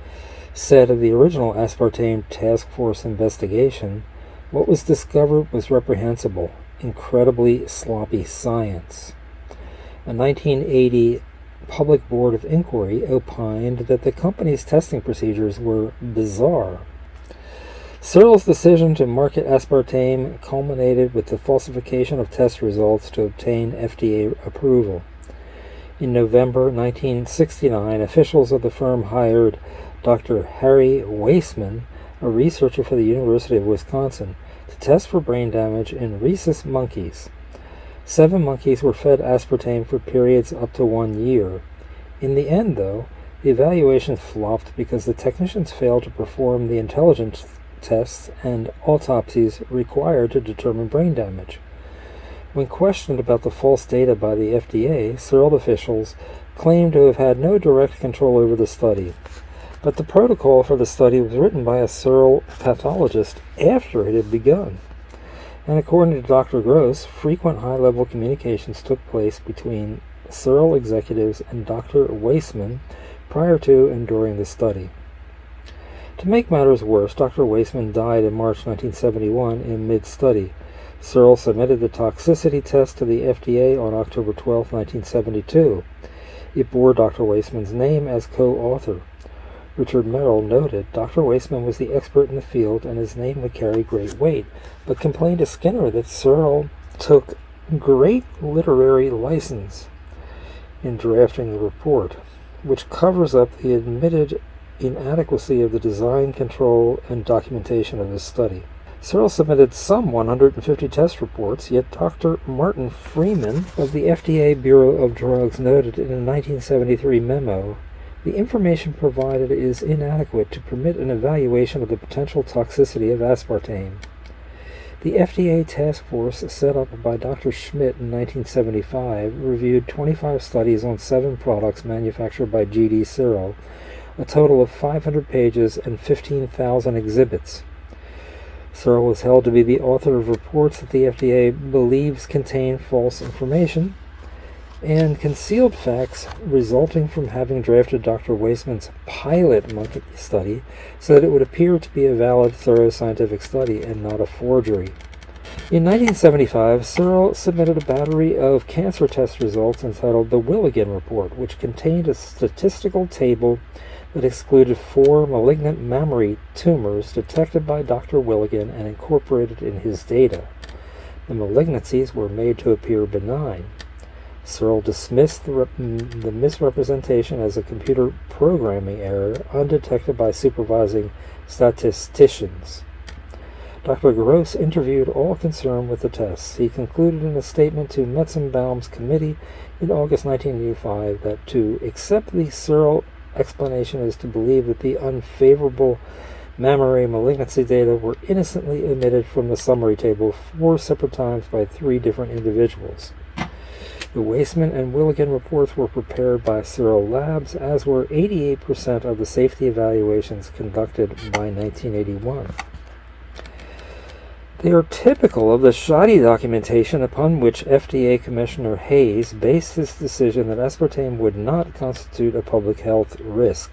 [SPEAKER 2] said of the original Aspartame task force investigation, "What was discovered was reprehensible, incredibly sloppy science." A 1980 public board of inquiry opined that the company's testing procedures were bizarre. Swirl's decision to market aspartame culminated with the falsification of test results to obtain FDA approval. In November 1969, officials of the firm hired Dr. Harry Weissman, a researcher for the University of Wisconsin, to test for brain damage in rhesus monkeys. 7 monkeys were fed aspartame for periods up to 1 year. In the end, though, the evaluation flopped because the technicians failed to perform the intelligence tests and autopsies required to determine brain damage. When questioned about the false data by the FDA, Swirl officials claimed to have had no direct control over the study. But the protocol for the study was written by a Swirl pathologist after it had begun. And according to Dr. Gross, frequent high-level communications took place between Swirl executives and Dr. Weissman prior to and during the study. To make matters worse, Dr. Weissman died in March 1971 in mid-study. Swirl submitted the toxicity test to the FDA on October 12, 1972. It bore Dr. Weissman's name as co-author. Richard Merrill noted Dr. Weissman was the expert in the field and his name would carry great weight, but complained to Skinner that Swirl took great literary license in drafting the report, which covers up the admitted inadequacy of the design, control, and documentation of his study. Swirl submitted some 150 test reports, yet Dr. Martin Freeman of the FDA Bureau of Drugs noted in a 1973 memo, the information provided is inadequate to permit an evaluation of the potential toxicity of aspartame. The FDA task force set up by Dr. Schmidt in 1975 reviewed 25 studies on 7 products manufactured by GD Swirl, a total of 500 pages and 15,000 exhibits. Swirl was held to be the author of reports that the FDA believes contain false information and concealed facts resulting from having drafted Dr. Weissman's pilot monkey study so that it would appear to be a valid, thorough scientific study and not a forgery. In 1975, Swirl submitted a battery of cancer test results entitled the Willigan Report, which contained a statistical table that excluded 4 malignant mammary tumors detected by Dr. Willigan and incorporated in his data. The malignancies were made to appear benign. Swirl dismissed the misrepresentation as a computer programming error undetected by supervising statisticians. Dr. Gross interviewed all concerned with the tests. He concluded in a statement to Metzenbaum's committee in August 1985 that to accept the Swirl explanation is to believe that the unfavorable mammary malignancy data were innocently omitted from the summary table 4 separate times by 3 different individuals. The Weissman and Willigan reports were prepared by Swirl Labs, as were 88% of the safety evaluations conducted by 1981. They are typical of the shoddy documentation upon which FDA Commissioner Hayes based his decision that aspartame would not constitute a public health risk.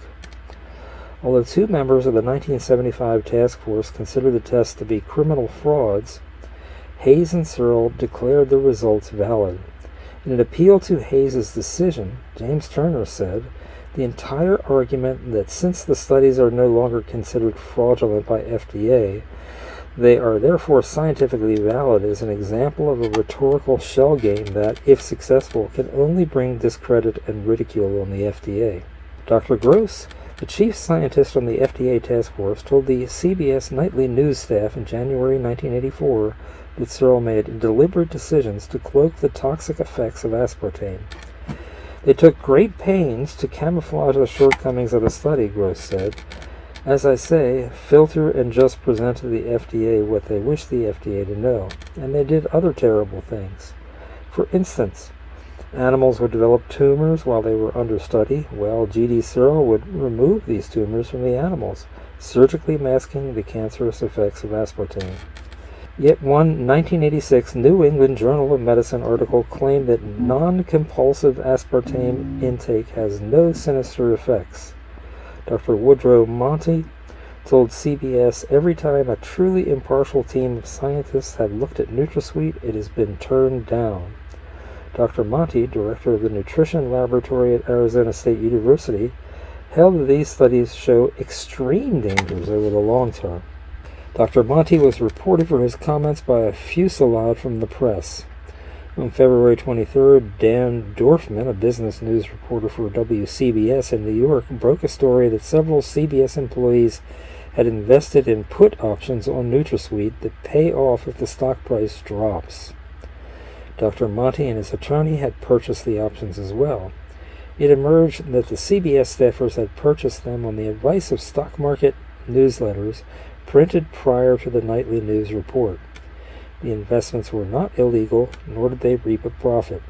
[SPEAKER 2] Although 2 members of the 1975 task force considered the tests to be criminal frauds, Hayes and Swirl declared the results valid. In an appeal to Hayes' decision, James Turner said, the entire argument that since the studies are no longer considered fraudulent by FDA, they are therefore scientifically valid is an example of a rhetorical shell game that, if successful, can only bring discredit and ridicule on the FDA. Dr. Gross, the chief scientist on the FDA task force, told the CBS Nightly News staff in January 1984 that Swirl made deliberate decisions to cloak the toxic effects of aspartame. They took great pains to camouflage the shortcomings of the study, Gross said. As I say, filter and just present to the FDA what they wish the FDA to know, and they did other terrible things. For instance, animals would develop tumors while they were under study, while GD Swirl would remove these tumors from the animals, surgically masking the cancerous effects of aspartame. Yet one 1986 New England Journal of Medicine article claimed that non-compulsive aspartame intake has no sinister effects. Dr. Woodrow Monty told CBS, every time a truly impartial team of scientists have looked at NutraSweet, it has been turned down. Dr. Monty, director of the Nutrition Laboratory at Arizona State University, held that these studies show extreme dangers over the long term. Dr. Monti was reported for his comments by a fusillade from the press. On February 23rd, Dan Dorfman, a business news reporter for WCBS in New York, broke a story that several CBS employees had invested in put options on NutraSweet that pay off if the stock price drops. Dr. Monti and his attorney had purchased the options as well. It emerged that the CBS staffers had purchased them on the advice of stock market newsletters printed prior to the nightly news report. The investments were not illegal, nor did they reap a profit.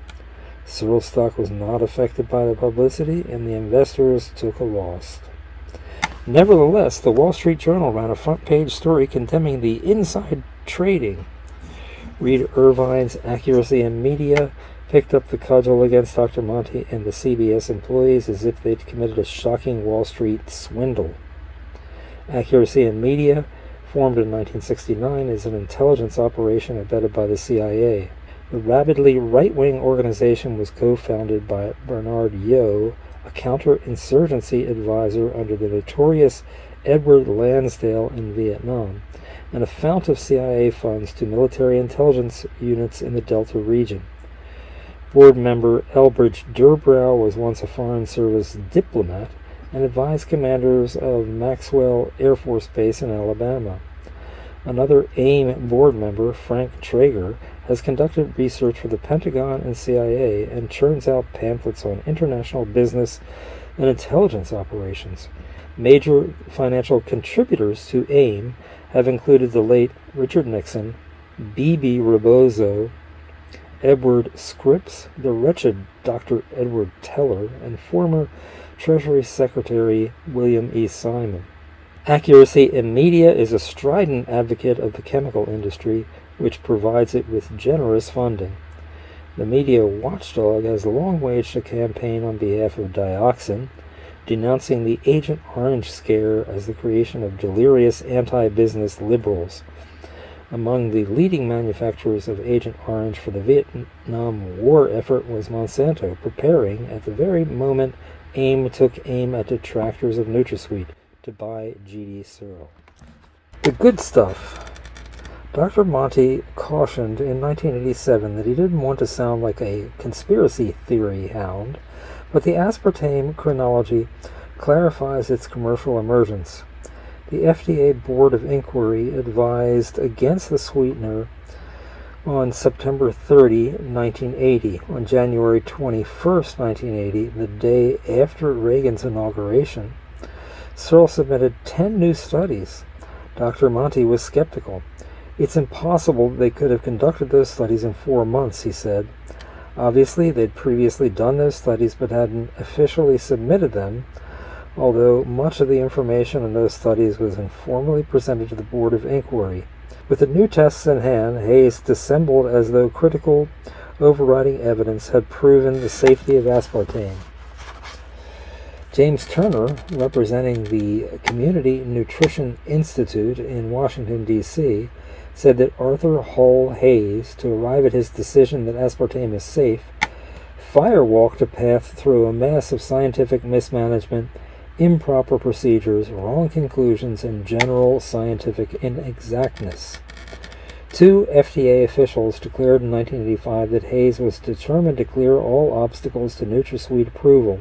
[SPEAKER 2] Swirl stock was not affected by the publicity, and the investors took a loss. Nevertheless, the Wall Street Journal ran a front-page story condemning the inside trading. Reed Irvine's Accuracy in Media picked up the cudgel against Dr. Monti and the CBS employees as if they'd committed a shocking Wall Street swindle. Accuracy in Media, formed in 1969, is an intelligence operation abetted by the CIA. The rabidly right-wing organization was co-founded by Bernard Yo, a counterinsurgency advisor under the notorious Edward Lansdale in Vietnam, and a fount of CIA funds to military intelligence units in the Delta region. Board member Elbridge Durbrow was once a Foreign Service diplomat and advised commanders of Maxwell Air Force Base in Alabama. Another AIM board member, Frank Traeger, has conducted research for the Pentagon and CIA and churns out pamphlets on international business and intelligence operations. Major financial contributors to AIM have included the late Richard Nixon, B.B. Rebozo, Edward Scripps, the wretched Dr. Edward Teller, and former Treasury Secretary William E. Simon. Accuracy in Media is a strident advocate of the chemical industry, which provides it with generous funding. The media watchdog has long waged a campaign on behalf of dioxin, denouncing the Agent Orange scare as the creation of delirious anti-business liberals. Among the leading manufacturers of Agent Orange for the Vietnam War effort was Monsanto, preparing, at the very moment AIM took aim at detractors of NutraSweet, to buy GD Swirl. The good stuff. Dr. Monti cautioned in 1987 that he didn't want to sound like a conspiracy theory hound, but the aspartame chronology clarifies its commercial emergence. The FDA Board of Inquiry advised against the sweetener on September 30, 1980. On January 21, 1980, the day after Reagan's inauguration, Swirl submitted 10 new studies. Dr. Monti was skeptical. It's impossible they could have conducted those studies in 4 months, he said. Obviously, they'd previously done those studies but hadn't officially submitted them, although much of the information in those studies was informally presented to the Board of Inquiry. With the new tests in hand, Hayes dissembled as though critical, overriding evidence had proven the safety of aspartame. James Turner, representing the Community Nutrition Institute in Washington, D.C., said that Arthur Hull Hayes, to arrive at his decision that aspartame is safe, firewalked a path through a mass of scientific mismanagement, improper procedures, wrong conclusions, and general scientific inexactness. 2 FDA officials declared in 1985 that Hayes was determined to clear all obstacles to NutraSweet approval.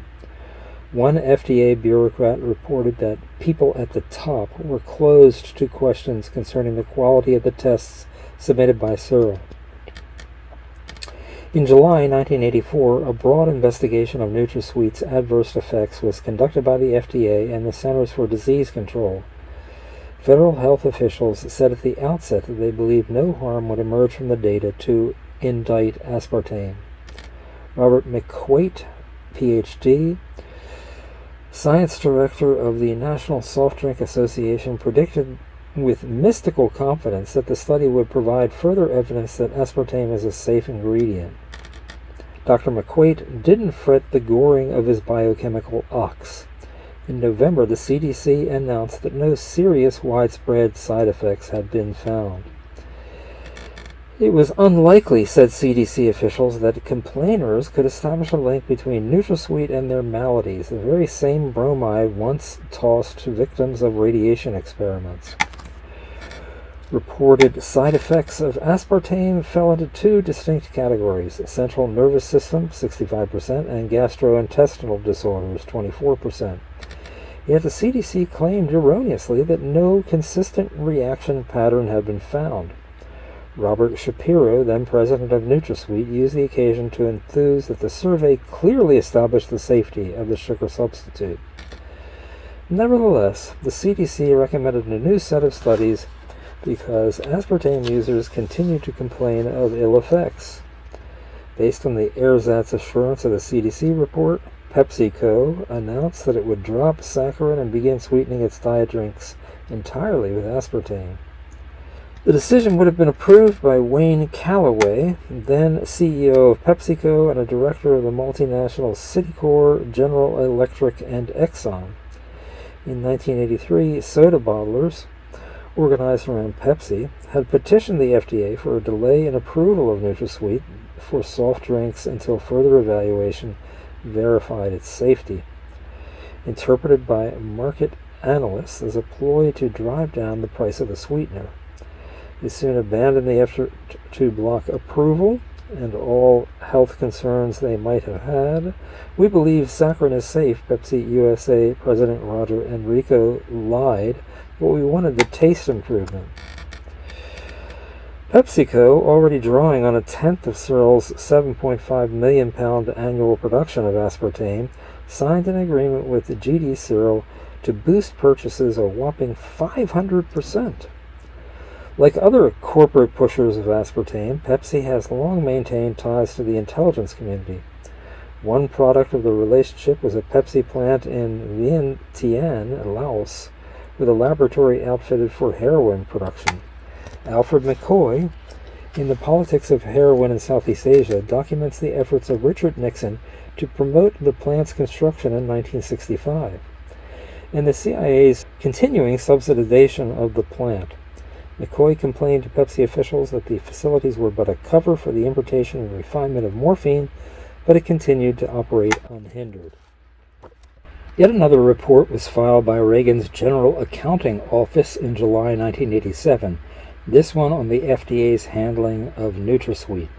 [SPEAKER 2] One FDA bureaucrat reported that people at the top were closed to questions concerning the quality of the tests submitted by Swirl. In July 1984, a broad investigation of NutraSweet's adverse effects was conducted by the FDA and the Centers for Disease Control. Federal health officials said at the outset that they believed no harm would emerge from the data to indict aspartame. Robert McQuate, Ph.D., Science Director of the National Soft Drink Association, predicted with mystical confidence that the study would provide further evidence that aspartame is a safe ingredient. Dr. McQuate didn't fret the goring of his biochemical ox. In November, the CDC announced that no serious widespread side effects had been found. It was unlikely, said CDC officials, that complainers could establish a link between NutraSweet and their maladies, the very same bromide once tossed to victims of radiation experiments. Reported side effects of aspartame fell into two distinct categories: central nervous system, 65%, and gastrointestinal disorders, 24%. Yet the CDC claimed erroneously that no consistent reaction pattern had been found. Robert Shapiro, then president of NutraSweet, used the occasion to enthuse that the survey clearly established the safety of the sugar substitute. Nevertheless, the CDC recommended a new set of studies because aspartame users continue to complain of ill effects. Based on the ersatz assurance of the CDC report, PepsiCo announced that it would drop saccharin and begin sweetening its diet drinks entirely with aspartame. The decision would have been approved by Wayne Calloway, then CEO of PepsiCo and a director of the multinational Citicorp, General Electric, and Exxon. In 1983, soda bottlers, organized around Pepsi, had petitioned the FDA for a delay in approval of NutraSweet for soft drinks until further evaluation verified its safety. Interpreted by market analysts as a ploy to drive down the price of the sweetener. They soon abandoned the effort to block approval and all health concerns they might have had. "We believe saccharin is safe," Pepsi USA President Roger Enrico lied, but we wanted the taste improvement. PepsiCo, already drawing on a tenth of Swirl's 7.5 million pound annual production of aspartame, signed an agreement with the GD Swirl to boost purchases a whopping 500%. Like other corporate pushers of aspartame, Pepsi has long maintained ties to the intelligence community. One product of the relationship was a Pepsi plant in Vientiane, Laos, with a laboratory outfitted for heroin production. Alfred McCoy, in The Politics of Heroin in Southeast Asia, documents the efforts of Richard Nixon to promote the plant's construction in 1965, and the CIA's continuing subsidization of the plant. McCoy complained to Pepsi officials that the facilities were but a cover for the importation and refinement of morphine, but it continued to operate unhindered. Yet another report was filed by Reagan's General Accounting Office in July 1987, this one on the FDA's handling of NutraSweet.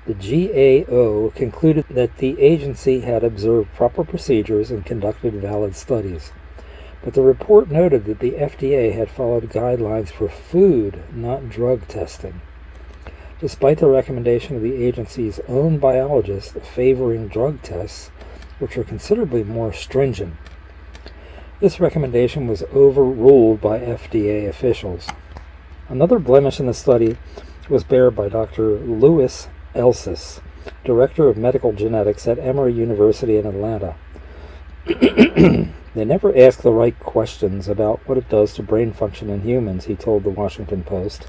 [SPEAKER 2] The GAO concluded that the agency had observed proper procedures and conducted valid studies. But the report noted that the FDA had followed guidelines for food, not drug testing. Despite the recommendation of the agency's own biologists favoring drug tests, which are considerably more stringent, this recommendation was overruled by FDA officials. Another blemish in the study was bared by Dr. Louis Elsis, Director of Medical Genetics at Emory University in Atlanta. "They never ask the right questions about what it does to brain function in humans," he told the Washington Post.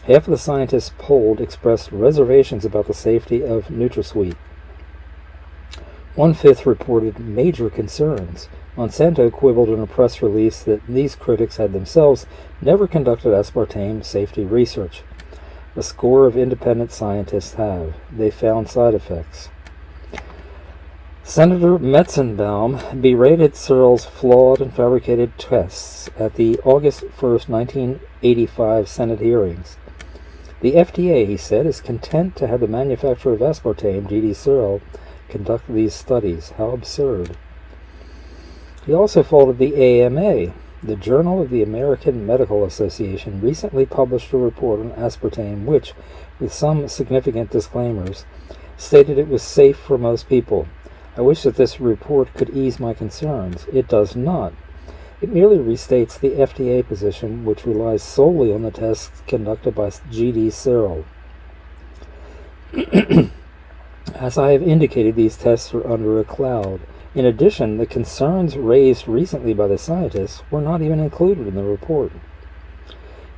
[SPEAKER 2] Half of the scientists polled expressed reservations about the safety of NutraSweet. 1/5 reported major concerns. Monsanto quibbled in a press release that these critics had themselves never conducted aspartame safety research. A score of independent scientists have. They found side effects. Senator Metzenbaum berated Swirl's flawed and fabricated tests at the August 1, 1985 Senate hearings. The FDA, he said, is content to have the manufacturer of aspartame, GD Swirl, conduct these studies. How absurd. He also faulted the AMA. The Journal of the American Medical Association recently published a report on aspartame which, with some significant disclaimers, stated it was safe for most people. I wish that this report could ease my concerns. It does not. It merely restates the FDA position, which relies solely on the tests conducted by GD Swirl. As I have indicated, these tests are under a cloud. In addition, the concerns raised recently by the scientists were not even included in the report.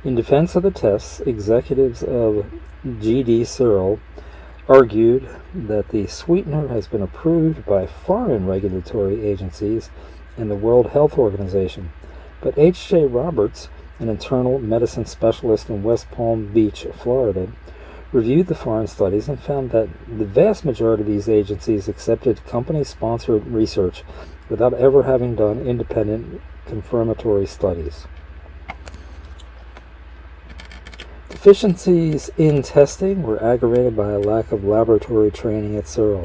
[SPEAKER 2] In defense of the tests, executives of GD Swirl argued that the sweetener has been approved by foreign regulatory agencies and the World Health Organization. But H.J. Roberts, an internal medicine specialist in West Palm Beach, Florida, reviewed the foreign studies and found that the vast majority of these agencies accepted company-sponsored research without ever having done independent confirmatory studies. Deficiencies in testing were aggravated by a lack of laboratory training at Swirl.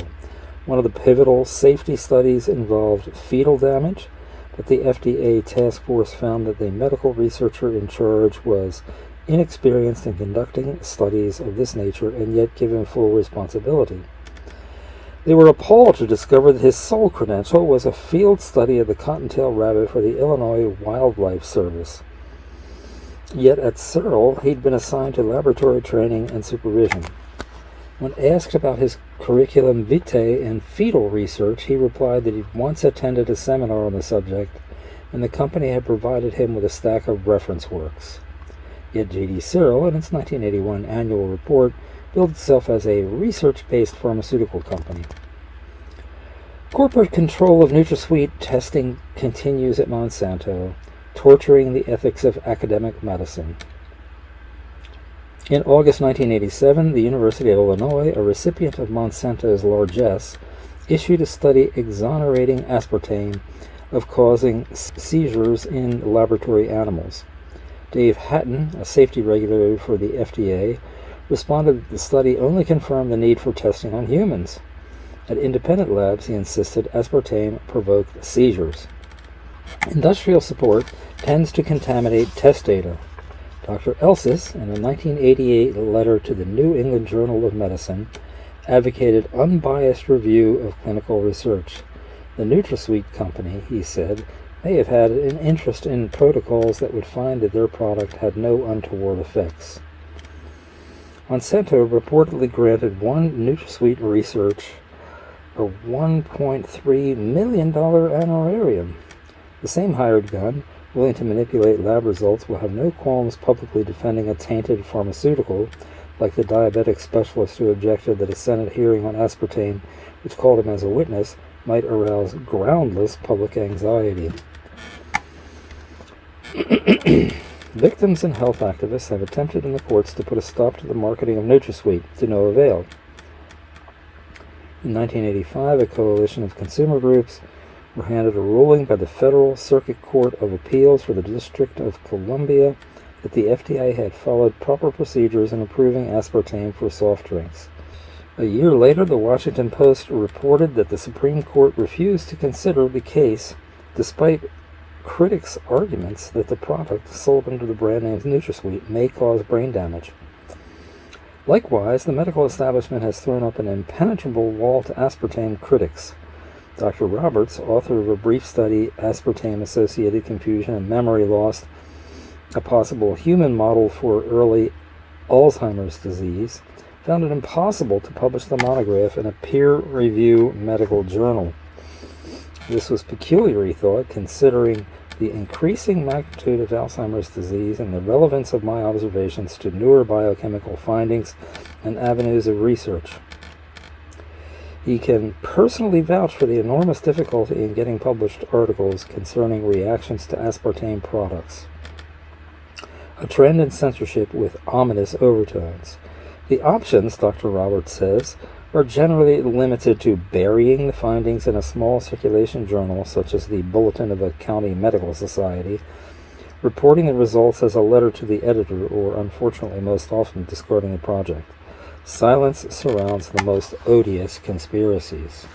[SPEAKER 2] One of the pivotal safety studies involved fetal damage, but the FDA task force found that the medical researcher in charge was inexperienced in conducting studies of this nature and yet given full responsibility. They were appalled to discover that his sole credential was a field study of the cottontail rabbit for the Illinois Wildlife Service. Yet at Swirl, he'd been assigned to laboratory training and supervision. When asked about his curriculum vitae in fetal research, he replied that he'd once attended a seminar on the subject, and the company had provided him with a stack of reference works. Yet J.D. Swirl, in its 1981 annual report, billed itself as a research-based pharmaceutical company. Corporate control of NutraSweet testing continues at Monsanto, torturing the ethics of academic medicine. In August 1987, the University of Illinois, a recipient of Monsanto's largesse, issued a study exonerating aspartame of causing seizures in laboratory animals. Dave Hatton, a safety regulator for the FDA, responded that the study only confirmed the need for testing on humans. At independent labs, he insisted aspartame provoked seizures. Industrial support tends to contaminate test data. Dr. Elsis, in a 1988 letter to the New England Journal of Medicine, advocated unbiased review of clinical research. The NutraSweet company, he said, may have had an interest in protocols that would find that their product had no untoward effects. Monsanto reportedly granted one NutraSweet research a $1.3 million honorarium. The same hired gun, willing to manipulate lab results, will have no qualms publicly defending a tainted pharmaceutical, like the diabetic specialist who objected that a Senate hearing on aspartame, which called him as a witness, might arouse groundless public anxiety. Victims and health activists have attempted in the courts to put a stop to the marketing of NutraSweet, to no avail. In 1985, a coalition of consumer groups were handed a ruling by the Federal Circuit Court of Appeals for the District of Columbia that the FDA had followed proper procedures in approving aspartame for soft drinks. A year later, the Washington Post reported that the Supreme Court refused to consider the case, despite critics' arguments that the product, sold under the brand name NutraSweet, may cause brain damage. Likewise, the medical establishment has thrown up an impenetrable wall to aspartame critics. Dr. Roberts, author of a brief study, Aspartame-Associated Confusion and Memory Loss, a possible human model for early Alzheimer's disease, found it impossible to publish the monograph in a peer-reviewed medical journal. This was peculiar, he thought, considering the increasing magnitude of Alzheimer's disease and the relevance of my observations to newer biochemical findings and avenues of research. He can personally vouch for the enormous difficulty in getting published articles concerning reactions to aspartame products. A trend in censorship with ominous overtones. The options, Dr. Roberts says, are generally limited to burying the findings in a small circulation journal, such as the Bulletin of a County Medical Society, reporting the results as a letter to the editor, or unfortunately most often discarding the project. Silence surrounds the most odious conspiracies.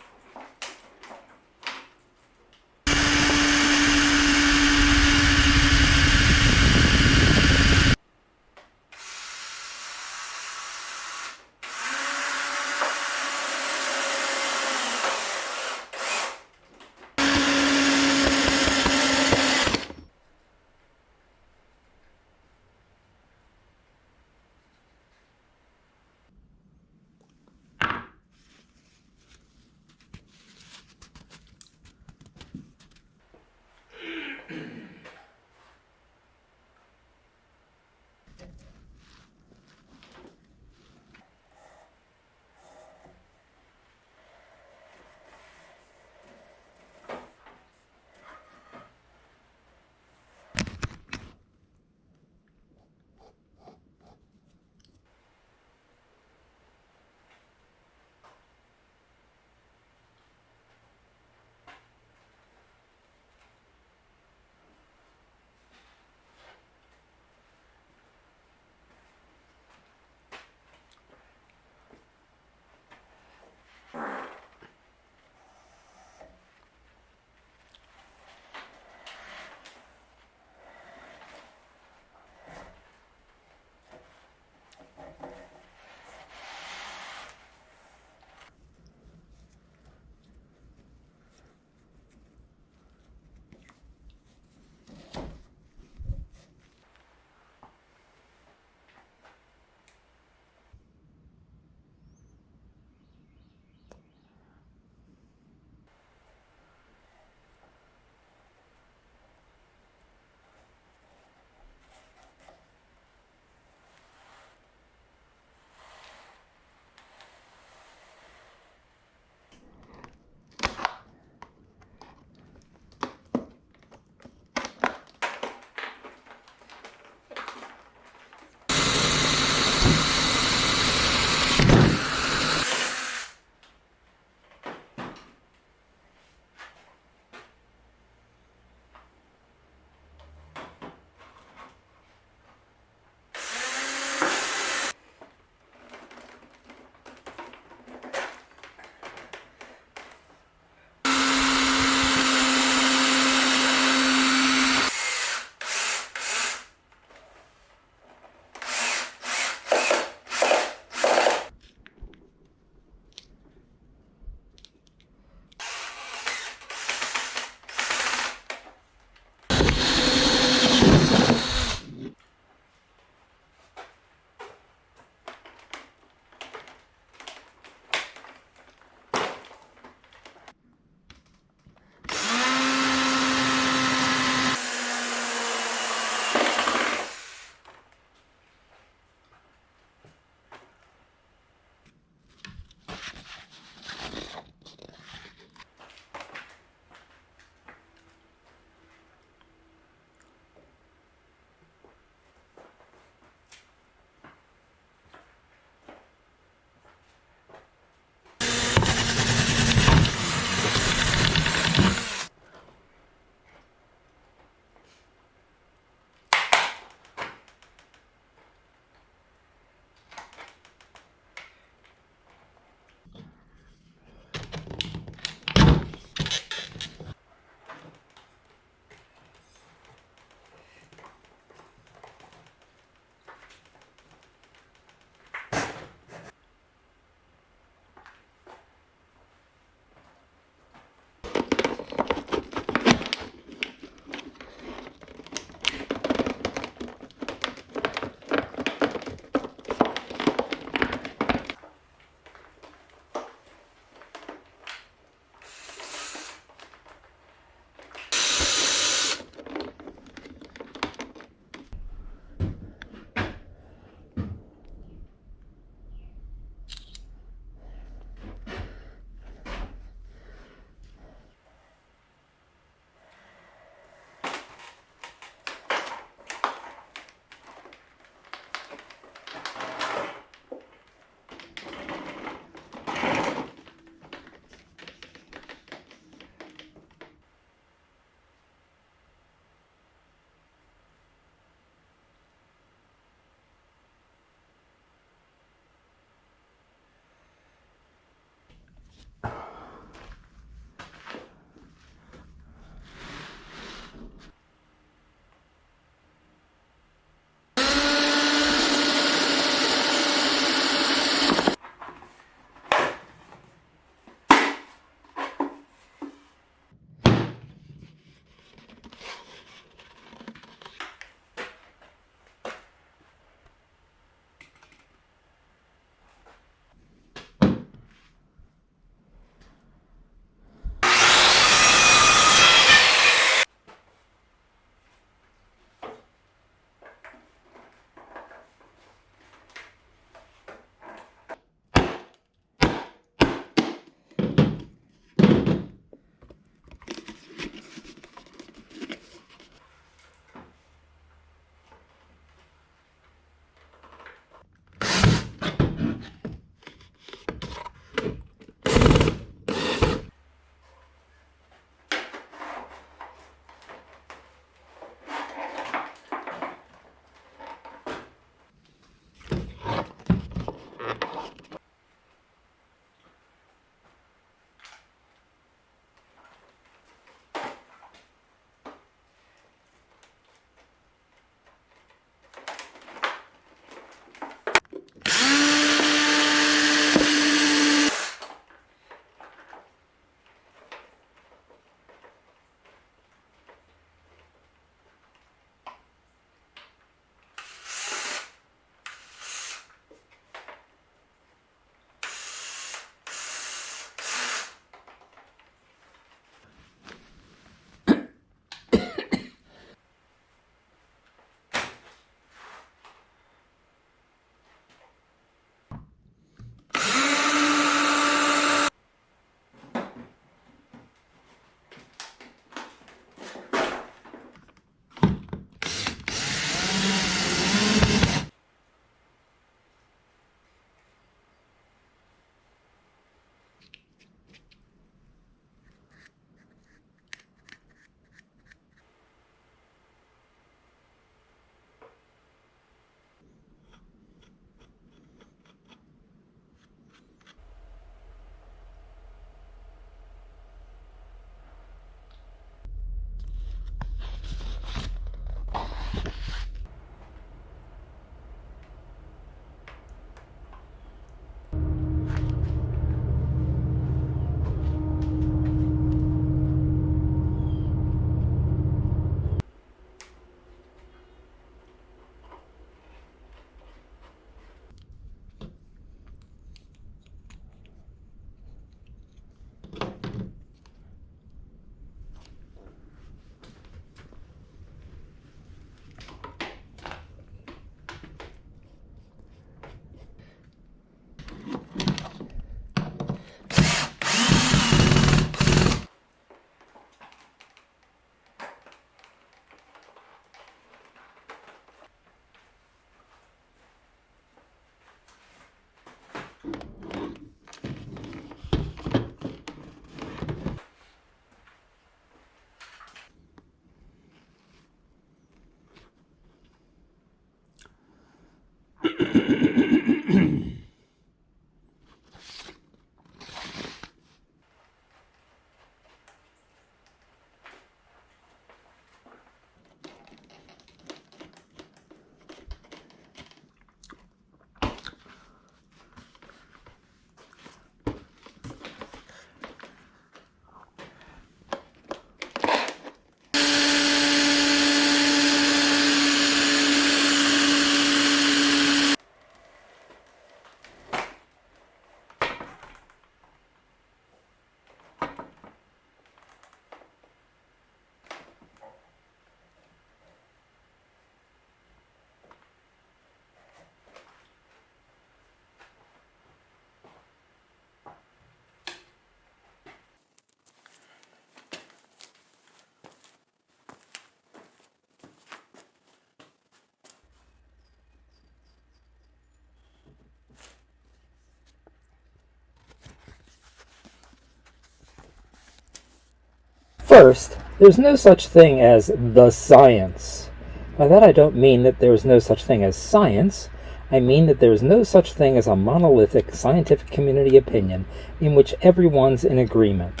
[SPEAKER 2] First, there's no such thing as the science. By that I don't mean that there is no such thing as science. I mean that there is no such thing as a monolithic scientific community opinion in which everyone's in agreement.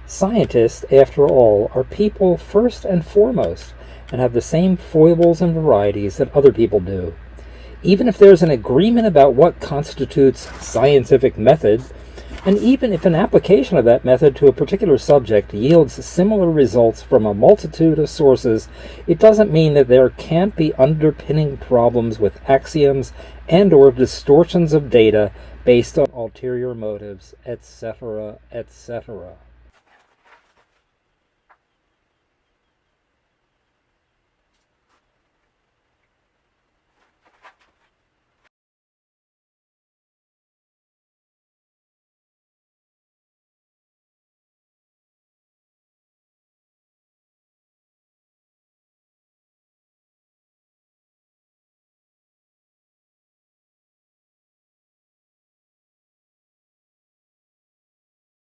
[SPEAKER 2] Scientists, after all, are people first and foremost, and have the same foibles and varieties that other people do. Even if there's an agreement about what constitutes scientific method, and even if an application of that method to a particular subject yields similar results from a multitude of sources, it doesn't mean that there can't be underpinning problems with axioms and/or distortions of data based on ulterior motives, etc., etc.